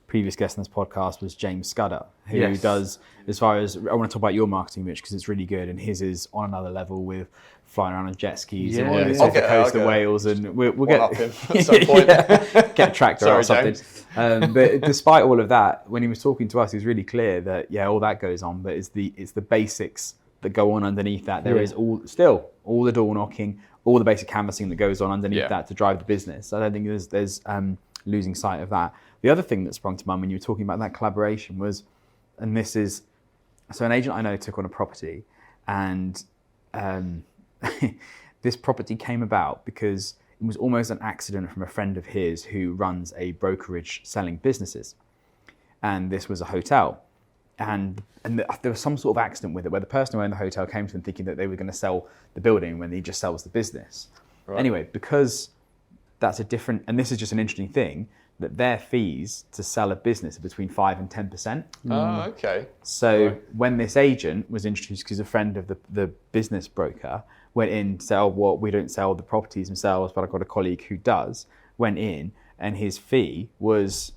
previous guest on this podcast was James Scudder, who does, as far as, I want to talk about your marketing, Mitch, because it's really good, and his is on another level with flying around on jet skis and off the coast of Wales, and we'll get up him at some point. Get a tractor or something. But despite all of that, when he was talking to us, he was really clear that all that goes on, but it's the basics that go on underneath that. There is all the door knocking, all the basic canvassing that goes on underneath Yeah. that to drive the business. I don't think there's losing sight of that. The other thing that sprung to mind when you were talking about that collaboration was, and this is, so an agent I know took on a property, and this property came about because it was almost an accident from a friend of his who runs a brokerage selling businesses. And this was a hotel. And there was some sort of accident with it where the person who owned the hotel came to them thinking that they were going to sell the building when he just sells the business. Right. Anyway, because that's a different, and this is just an interesting thing, that their fees to sell a business are between 5 and 10%. Oh, okay. So when this agent was introduced, because a friend of the business broker went in to say, oh, well, we don't sell the properties themselves, but I've got a colleague who does, went in, and his fee was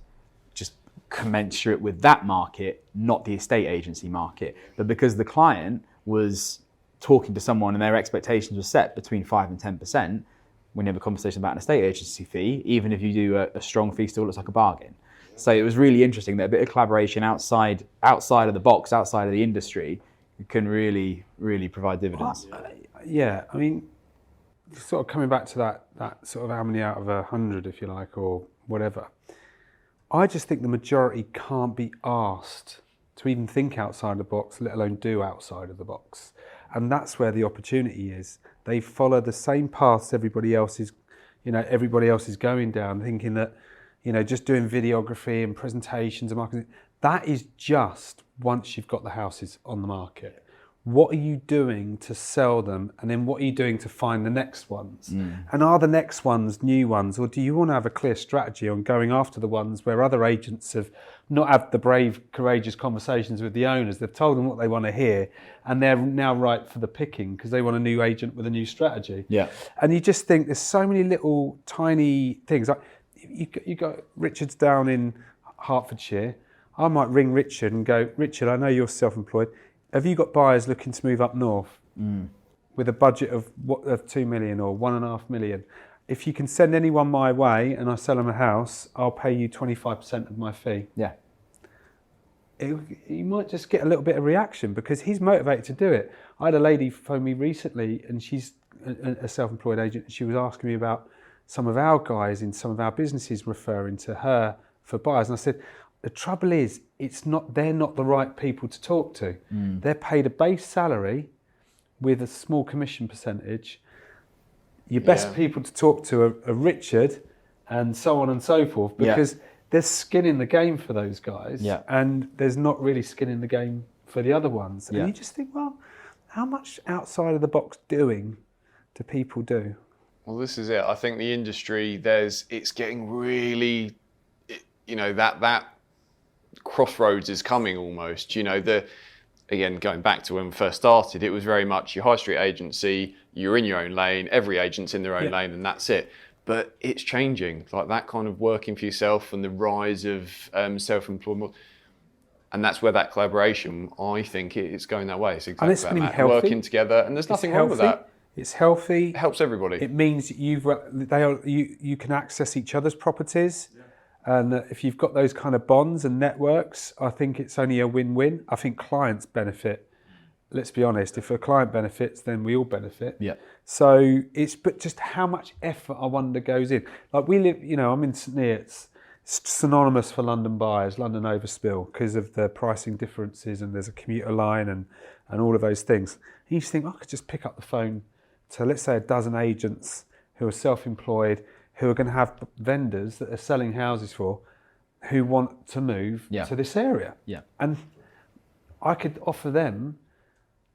just commensurate with that market, not the estate agency market. But because the client was talking to someone and their expectations were set between 5 and 10%, when you have a conversation about an estate agency fee, even if you do a strong fee, still looks like a bargain. So it was really interesting that a bit of collaboration outside of the box, outside of the industry, can really, really provide dividends. Yeah, I mean, sort of coming back to that sort of how many out of 100, if you like, or whatever. I just think the majority can't be asked to even think outside the box, let alone do outside of the box. And that's where the opportunity is. They follow the same paths everybody else is going down, thinking that, just doing videography and presentations and marketing, that is just once you've got the houses on the market. What are you doing to sell them? And then what are you doing to find the next ones? And are the next ones new ones? Or do you want to have a clear strategy on going after the ones where other agents have not had the brave, courageous conversations with the owners? They've told them what they want to hear, and they're now ripe for the picking because they want a new agent with a new strategy. Yeah. And you just think there's so many little tiny things. Like you got Richard's down in Hertfordshire. I might ring Richard and go, Richard, I know you're self-employed. Have you got buyers looking to move up north with a budget of 2 million or 1.5 million? If you can send anyone my way and I sell them a house, I'll pay you 25% of my fee. Yeah. You might just get a little bit of reaction because he's motivated to do it. I had a lady phone me recently, and she's a self-employed agent. She was asking me about some of our guys in some of our businesses referring to her for buyers. And I said, the trouble is, they're not the right people to talk to. They're paid a base salary with a small commission percentage. Your best people to talk to are Richard and so on and so forth, because there's skin in the game for those guys, and there's not really skin in the game for the other ones. And you just think, well, how much outside of the box doing do people do? Well, this is it. I think the industry, it's getting really, that crossroads is coming almost. Again, going back to when we first started, it was very much your high street agency, you're in your own lane, every agent's in their own lane, and that's it. But it's changing, like that kind of working for yourself and the rise of self-employment. And that's where that collaboration, I think it's going that way. It's exactly it's that, really Matt, healthy. Working together, and there's nothing wrong with that. It's healthy. It helps everybody. It means you can access each other's properties. And if you've got those kind of bonds and networks, I think it's only a win-win. I think clients benefit. Let's be honest, if a client benefits, then we all benefit. Yeah. So but just how much effort, I wonder, goes in. Like we live, I'm in St Neots. It's synonymous for London buyers, London overspill, because of the pricing differences, and there's a commuter line and all of those things. And you just think, I could just pick up the phone to, let's say, a dozen agents who are self-employed, who are going to have vendors that are selling houses for, who want to move to this area. Yeah. And I could offer them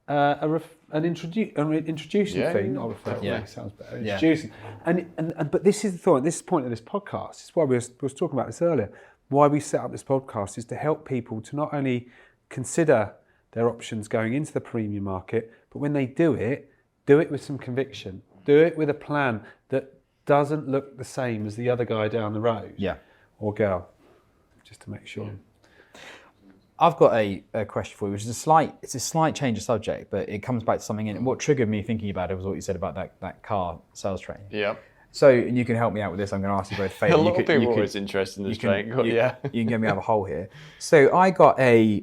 an introducing fee, not a referral. Sounds better. Introducing, but this is the thought. This is the point of this podcast. This is why we was talking about this earlier. Why we set up this podcast is to help people to not only consider their options going into the premium market, but when they do it with some conviction. Do it with a plan that doesn't look the same as the other guy down the road. Yeah. Or girl, just to make sure. I've got a question for you, which is a slight change of subject, but it comes back to something in what triggered me thinking about it was what you said about that car sales training. Yeah. So you can help me out with this. I'm going to ask you both a favour. A lot of people are always interested in this training. You can get me out of a hole here. So I got a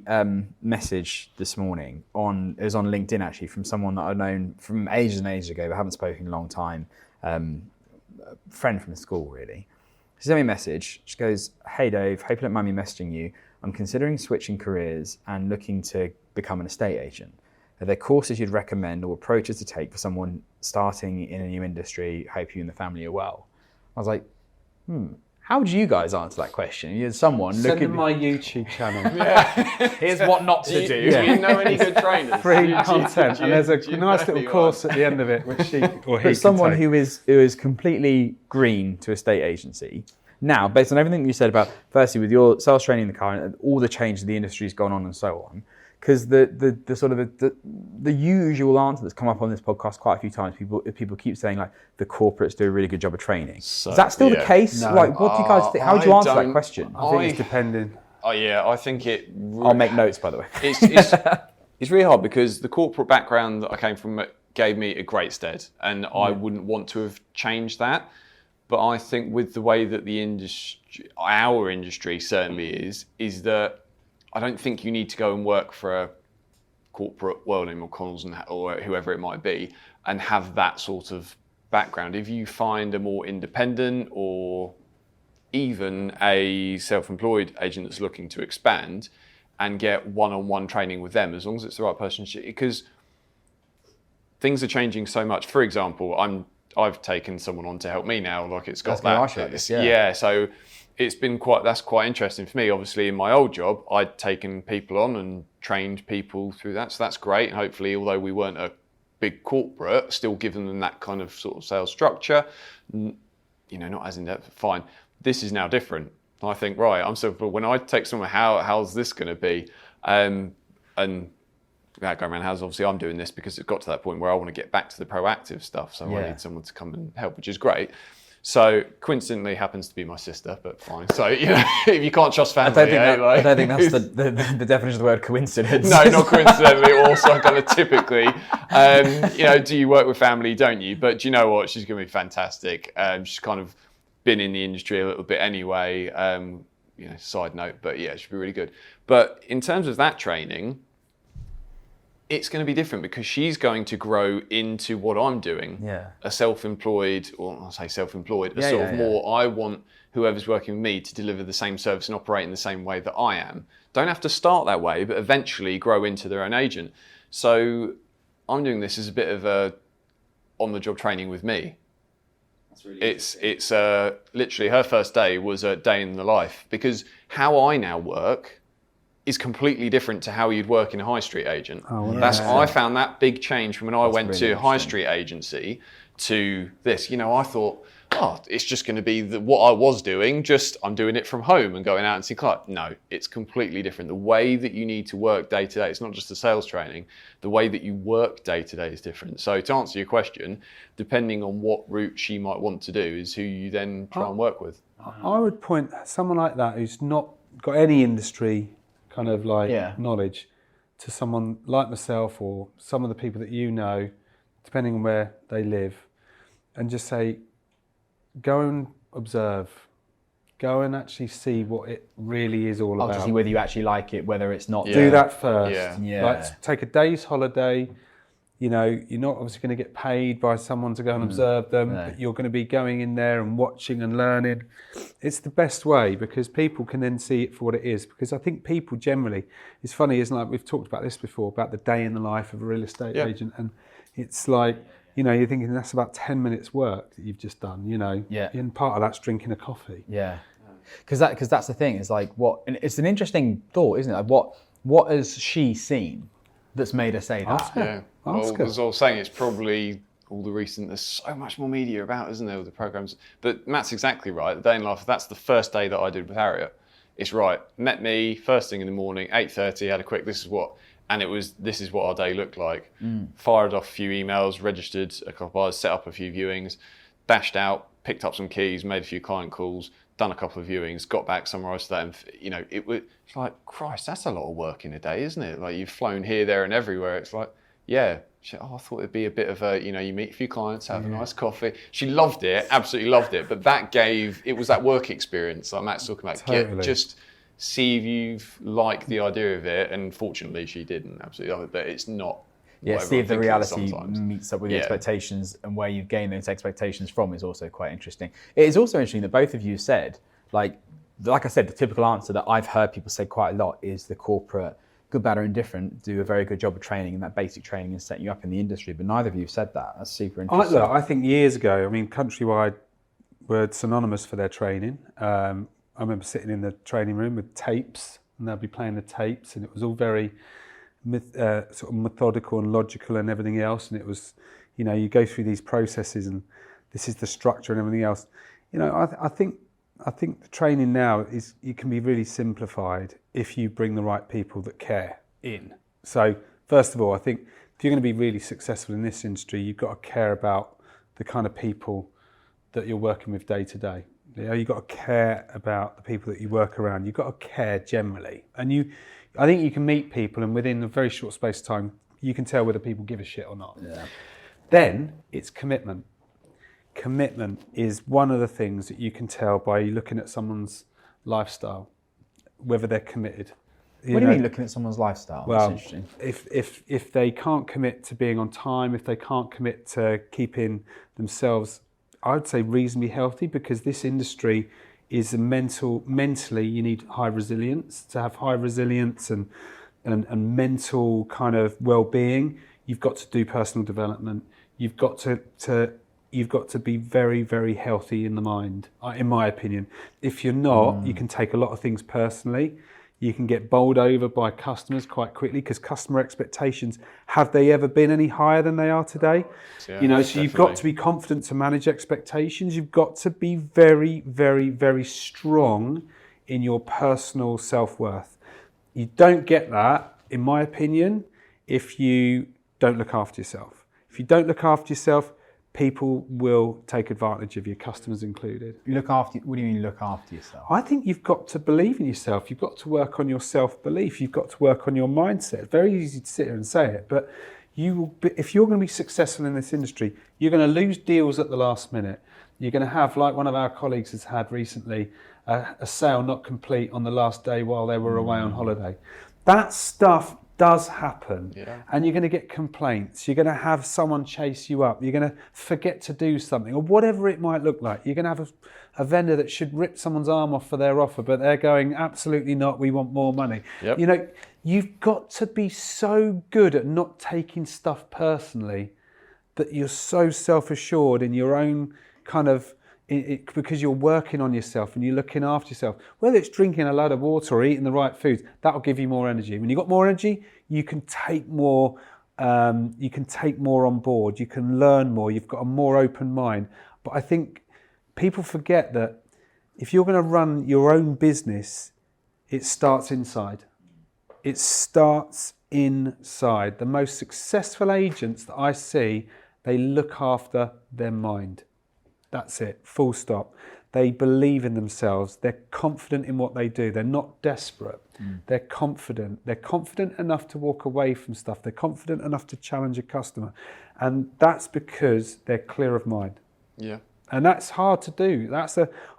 message this morning it was on LinkedIn actually, from someone that I've known from ages and ages ago, but haven't spoken in a long time. A friend from school, really. She sent me a message. She goes, "Hey Dave, hope you don't mind me messaging you. I'm considering switching careers and looking to become an estate agent. Are there courses you'd recommend or approaches to take for someone starting in a new industry? Hope you and the family are well." I was like, how would you guys answer that question? You're someone Send them my YouTube channel. Here's what not to do. Do you know any good trainers? Free content, and there's a nice little course at the end of it, which he But someone who is completely green to estate agency. Now, based on everything you said about, firstly, with your sales training in the car and all the change the industry's gone on and so on, because the sort of the usual answer that's come up on this podcast quite a few times, people keep saying like the corporates do a really good job of training. Is that still the case? No. Like, what do you guys think? How would you answer that question? I think it's depending. Oh yeah, I think it. I'll make notes, by the way. It's really hard because the corporate background that I came from gave me a great stead, and I wouldn't want to have changed that. But I think with the way that our industry certainly is that I don't think you need to go and work for a corporate world in McConnell's or whoever it might be and have that sort of background. If you find a more independent or even a self-employed agent that's looking to expand and get one-on-one training with them, as long as it's the right person, because things are changing so much. For example, I've taken someone on to help me now, like it's got that. Yeah, so that's quite interesting for me. Obviously, in my old job, I'd taken people on and trained people through that, so that's great. And hopefully, although we weren't a big corporate, still giving them that kind of sort of sales structure, not as in depth. Fine. This is now different. I think, right, when I take someone, how's this going to be? And without going around houses, obviously I'm doing this because it got to that point where I want to get back to the proactive stuff. So I need someone to come and help, which is great. So coincidentally happens to be my sister, but fine. So, if you can't trust family. I don't think that's the definition of the word coincidence. No, not coincidentally, also kind of typically. Do you work with family, don't you? But do you know what? She's going to be fantastic. She's kind of been in the industry a little bit anyway. Side note, but yeah, she'll be really good. But in terms of that training, it's going to be different because she's going to grow into what I'm doing. Yeah. A self-employed, or I'll say self-employed, more, I want whoever's working with me to deliver the same service and operate in the same way that I am. Don't have to start that way, but eventually grow into their own agent. So I'm doing this as a bit of a on-the-job training with me. That's really it's literally her first day was a day in the life, because how I now work is completely different to how you'd work in a high street agent. I found that big change from when I went to high street agency to this. I thought, it's just going to be what I was doing, just I'm doing it from home and going out and seeing clients. No, it's completely different. The way that you need to work day to day, it's not just the sales training, the way that you work day to day is different. So to answer your question, depending on what route she might want to do is who you then try and work with. I would point someone like that who's not got any industry kind of knowledge to someone like myself or some of the people that depending on where they live, and just say, go and observe, go and actually see what it really is all about. To see whether you actually like it, whether it's not. Do that first. Yeah. Like, take a day's holiday. You're not obviously going to get paid by someone to go and observe them, but you're going to be going in there and watching and learning. It's the best way because people can then see it for what it is. Because I think people generally, it's funny, isn't it? Like we've talked about this before, about the day in the life of a real estate agent. And it's like, you're thinking that's about 10 minutes work that you've just done, And part of that's drinking a coffee. Yeah. Because that's the thing, is like and it's an interesting thought, isn't it? Like what has she seen that's made her say that? As I was saying, it's probably all the recent, there's so much more media about, isn't there, with the programmes. But Matt's exactly right. The day in life, that's the first day that I did with Harriet. It's right. Met me first thing in the morning, 8:30, had a quick, this is what our day looked like. Fired off a few emails, registered a couple of hours, set up a few viewings, dashed out, picked up some keys, made a few client calls, done a couple of viewings, got back, summarised that, and it's like, Christ, that's a lot of work in a day, isn't it? Like, you've flown here, there and everywhere. It's like, yeah, She said, I thought it'd be a bit of a, you meet a few clients, have a nice coffee. She loved it, absolutely loved it. But it was that work experience like Matt's talking about. Totally. Just see if you've liked the idea of it. And fortunately, she didn't absolutely love it. But it's not. Yeah, see if the reality sometimes meets up with your expectations, and where you've gained those expectations from is also quite interesting. It is also interesting that both of you said, like I said, the typical answer that I've heard people say quite a lot is the corporate, good, bad or indifferent, do a very good job of training, and that basic training and setting you up in the industry. But neither of you have said that. That's super interesting. I think years ago, Countrywide were synonymous for their training. I remember sitting in the training room with tapes, and they'd be playing the tapes, and it was all very sort of methodical and logical and everything else. And it was, you go through these processes, and this is the structure and everything else. I think the training now it can be really simplified if you bring the right people that care in. So first of all, I think if you're going to be really successful in this industry, you've got to care about the kind of people that you're working with day to day. You've got to care about the people that you work around. You've got to care generally. And I think you can meet people, and within a very short space of time, you can tell whether people give a shit or not. Yeah. Then it's commitment. Commitment is one of the things that you can tell by looking at someone's lifestyle, whether they're committed. What do you mean looking at someone's lifestyle? Well, that's interesting. if they can't commit to being on time, if they can't commit to keeping themselves, I would say reasonably healthy, because this industry is mentally you need high resilience. To have high resilience and mental kind of well-being, you've got to do personal development. You've got to be very, very healthy in the mind, in my opinion. If you're not, you can take a lot of things personally. You can get bowled over by customers quite quickly, because customer expectations, have they ever been any higher than they are today? Yeah, so you've got to be confident to manage expectations. You've got to be very, very, very strong in your personal self-worth. You don't get that, in my opinion, if you don't look after yourself. If you don't look after yourself, people will take advantage of you, customers included. What do you mean look after yourself? I think you've got to believe in yourself. You've got to work on your self-belief. You've got to work on your mindset. It's very easy to sit here and say it, but if you're going to be successful in this industry, you're going to lose deals at the last minute. You're going to have, like one of our colleagues has had recently, a sale not complete on the last day while they were away on holiday. That stuff does happen, and you're going to get complaints. You're going to have someone chase you up. You're going to forget to do something, or whatever it might look like. You're going to have a vendor that should rip someone's arm off for their offer, but they're going, absolutely not, we want more money. Yep. You've got to be so good at not taking stuff personally that you're so self-assured in your own kind of, because you're working on yourself and you're looking after yourself. Whether it's drinking a load of water or eating the right foods, that'll give you more energy. When you've got more energy, you can take more. You can take more on board. You can learn more. You've got a more open mind. But I think people forget that if you're going to run your own business, it starts inside. It starts inside. The most successful agents that I see, they look after their mind. That's it, full stop. They believe in themselves. They're confident in what they do. They're not desperate. They're confident. They're confident enough to walk away from stuff. They're confident enough to challenge a customer. And that's because they're clear of mind. Yeah. And that's hard to do.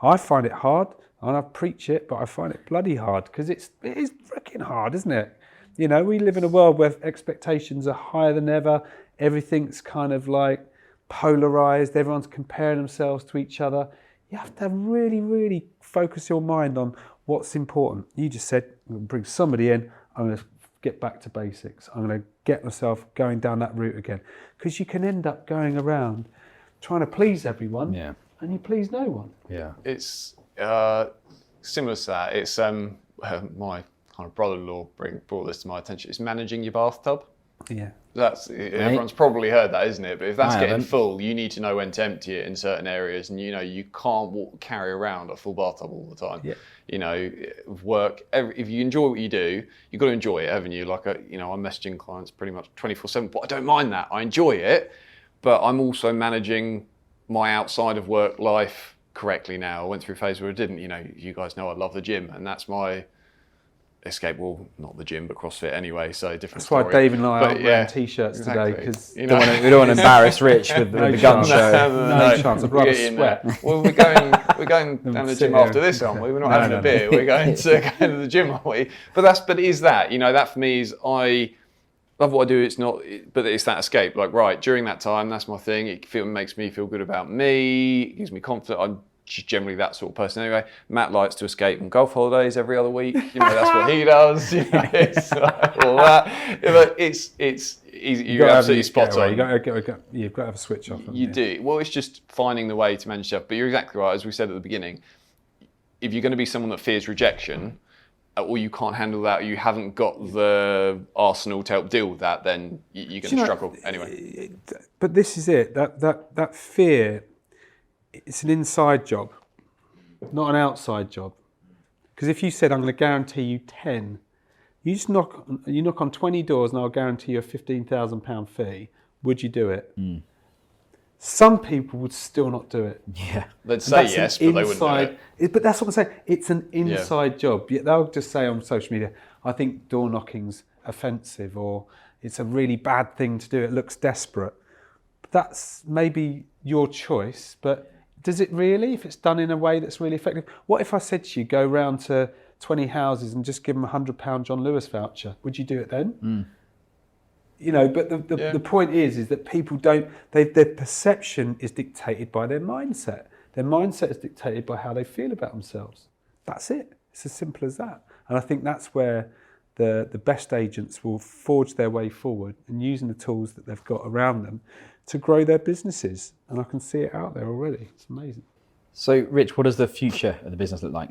I find it hard, and I preach it, but I find it bloody hard, because it is freaking hard, isn't it? We live in a world where expectations are higher than ever. Everything's kind of like polarized, everyone's comparing themselves to each other. You have to really, really focus your mind on what's important. You just said, I'm going to bring somebody in, I'm going to get back to basics. I'm going to get myself going down that route again. Because you can end up going around trying to please everyone, and you please no one. Yeah. It's similar to that. It's my kind of brother-in-law brought this to my attention. It's managing your bathtub. Yeah. Everyone's probably heard that, isn't it? But if that's getting full, you need to know when to empty it in certain areas, and you can't carry around a full bathtub all the time. Yeah. Work. If you enjoy what you do, you've got to enjoy it, haven't you? Like I'm messaging clients pretty much 24/7, but I don't mind that. I enjoy it, but I'm also managing my outside of work life correctly now. I went through a phase where I didn't. You guys know I love the gym, and that's my escape. Well, not the gym, but CrossFit anyway. So different. That's story. why Dave and I But aren't wearing t-shirts today, because you know, we don't want to embarrass Rich with the gun show. No chance. I'd rather sweat. Well, we're going down the gym after this, aren't we? We're not having a beer. We're going to the gym, aren't we? But it is that, you know, that for me is, I love what I do. It's not, but it's that escape. Like, right, during that time, that's my thing. It makes me feel good about me. It gives me confidence. I'm generally that sort of person anyway. Matt likes to escape on golf holidays every other week. You know, that's what he does. You know, it's like all that. But it's easy. You're absolutely spot on. You've got to have a switch off. You do. Well, it's just finding the way to manage yourself. But you're exactly right. As we said at the beginning, if you're going to be someone that fears rejection, or you can't handle that, or you haven't got the arsenal to help deal with that, then you're going to struggle anyway. But this is it. That fear, it's an inside job, not an outside job. Because if you said, I'm going to guarantee you 10, you knock on 20 doors and I'll guarantee you a £15,000 fee, would you do it? Some people would still not do it. Yeah. They'd say yes, but they wouldn't do it. But that's what I'm saying. It's an inside job. They'll just say on social media, I think door knocking's offensive, or it's a really bad thing to do. It looks desperate. That's maybe your choice, but does it really, if it's done in a way that's really effective? What if I said to you, go round to 20 houses and just give them a £100 John Lewis voucher? Would you do it then? You know, but the point is that people don't, their perception is dictated by their mindset. Their mindset is dictated by how they feel about themselves. That's it. It's as simple as that. And I think that's where the best agents will forge their way forward, and using the tools that they've got around them to grow their businesses. And I can see it out there already. It's amazing. So, Rich, what does the future of the business look like?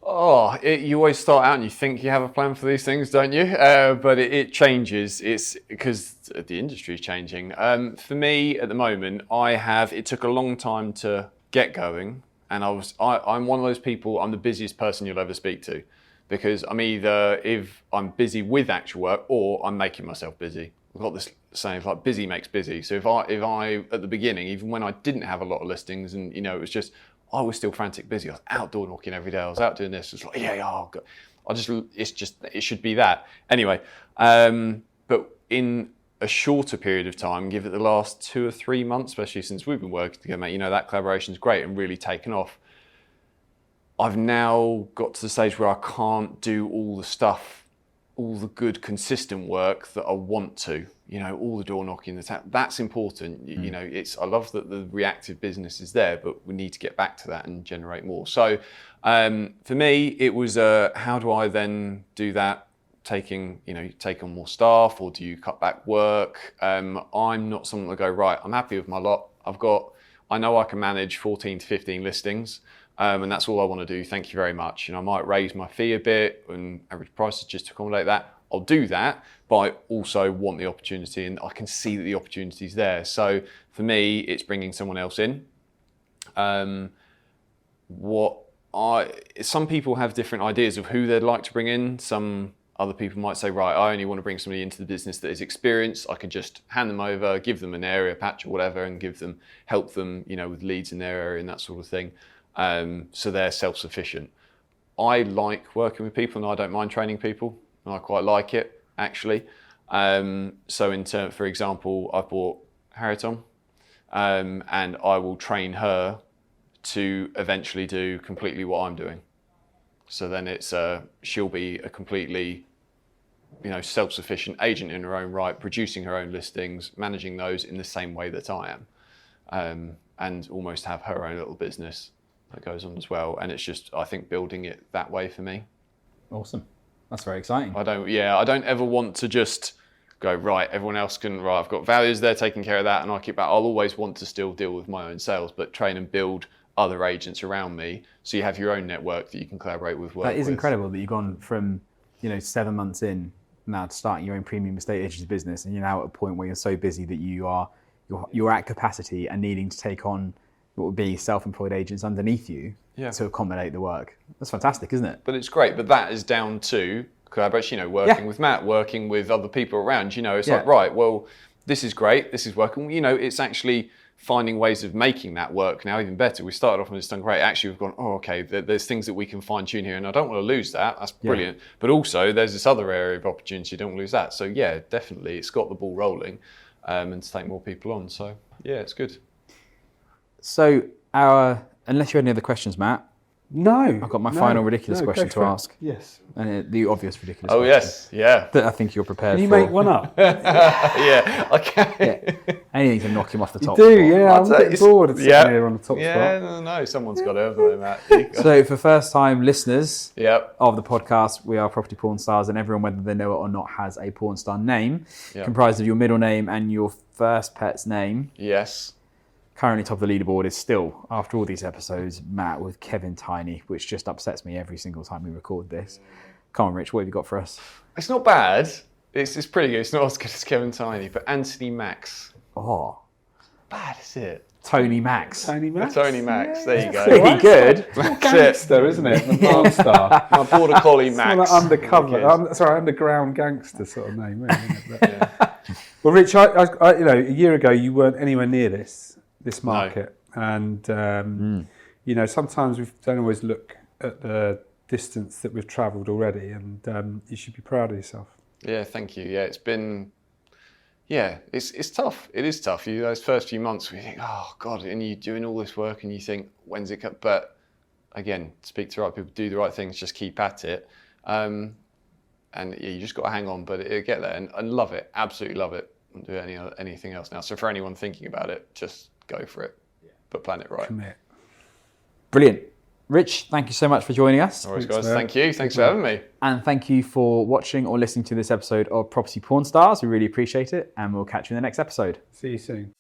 You always start out and you think you have a plan for these things, don't you? But it changes. It's because the industry is changing. For me, at the moment, it took a long time to get going. And I'm one of those people, I'm the busiest person you'll ever speak to. Because I'm either, if I'm busy with actual work, or I'm making myself busy. I've got this saying, like, busy makes busy. So if I at the beginning, even when I didn't have a lot of listings, and you know, it was just, I was still frantic busy. I was outdoor knocking every day. I was out doing this. It's like, it should be that. Anyway, but in a shorter period of time, give it the last 2 or 3 months, especially since we've been working together, mate, you know, that collaboration's great and really taken off. I've now got to the stage where I can't do all the stuff, all the good, consistent work that I want to. You know, all the door knocking, that's important. You know, I love that the reactive business is there, but we need to get back to that and generate more. So for me, it was how do I then do that? Take on more staff, or do you cut back work? I'm not someone that go, right, I'm happy with my lot. I know I can manage 14 to 15 listings. And that's all I want to do. Thank you very much. And I might raise my fee a bit and average prices just to accommodate that. I'll do that, but I also want the opportunity, and I can see that the opportunity is there. So for me, it's bringing someone else in. Some people have different ideas of who they'd like to bring in. Some other people might say, right, I only want to bring somebody into the business that is experienced. I can just hand them over, give them an area patch or whatever, and help them, you know, with leads in their area and that sort of thing. So they're self-sufficient. I like working with people, and I don't mind training people, and I quite like it, actually. So for example, I've brought Harriet on, and I will train her to eventually do completely what I'm doing. So then she'll be a completely, you know, self-sufficient agent in her own right, producing her own listings, managing those in the same way that I am, and almost have her own little business that goes on as well. And it's just, I think, building it that way for me. Awesome. That's very exciting. I don't ever want to just go, right, everyone else I've got values, they're taking care of that, and I keep that. I'll always want to still deal with my own sales, but train and build other agents around me, so you have your own network that you can collaborate with. That is incredible that you've gone from, 7 months in now to starting your own premium estate agency business, and you're now at a point where you're so busy that you're at capacity and needing to take on what would be self-employed agents underneath you to accommodate the work. That's fantastic, isn't it? But it's great. But that is down to collaboration, working with Matt, working with other people around, it's like, right, well, this is great, this is working. It's actually, finding ways of making that work now even better. We started off and it's done great. Actually, we've gone, oh, okay, there's things that we can fine tune here, and I don't want to lose that. That's brilliant. Yeah. But also, there's this other area of opportunity. I don't want to lose that. So yeah, definitely, it's got the ball rolling, and to take more people on. So yeah, it's good. So unless you had any other questions, Matt. No. I've got my final ridiculous question to ask. Yes. And the obvious ridiculous question. Oh, yes. Yeah. That I think you're prepared for. Can you make one up? Yeah, I can. Yeah. Anything to knock him off the top You do, spot. yeah. I'm a bit bored of sitting here on the top spot. Yeah, no, someone's got to, haven't they, Matt? So for first-time listeners yep. of the podcast, we are Property Porn Stars, and everyone, whether they know it or not, has a porn star name, comprised of your middle name and your first pet's name. Yes. Currently top of the leaderboard is still, after all these episodes, Matt with Kevin Tiny, which just upsets me every single time we record this. Come on, Rich, what have you got for us? It's not bad. It's pretty good. It's not as good as Kevin Tiny, but Anthony Max. Oh. Bad, is it? Tony Max. Tony Max. Tony Max. Yeah, there you go. Pretty good. That's gangster, isn't it? The porn star. My border collie Max. It's like undercover, underground gangster sort of name, really, isn't it? But, well, Rich, I, a year ago you weren't anywhere near this market, and sometimes we don't always look at the distance that we've travelled already, and you should be proud of yourself. Yeah, thank you. Yeah, it's been, it's tough. It is tough. Those first few months, we think, oh God, and you're doing all this work, and you think, when's it come? But again, speak to the right people, do the right things, just keep at it, and you just got to hang on. But it'll get there, and love it, absolutely love it. Don't do anything else now. So for anyone thinking about it, just go for it, but plan it right. Commit. Brilliant. Rich, thank you so much for joining us. All right, guys, thank you. Thanks for having me. And thank you for watching or listening to this episode of Property Porn Stars. We really appreciate it, and we'll catch you in the next episode. See you soon.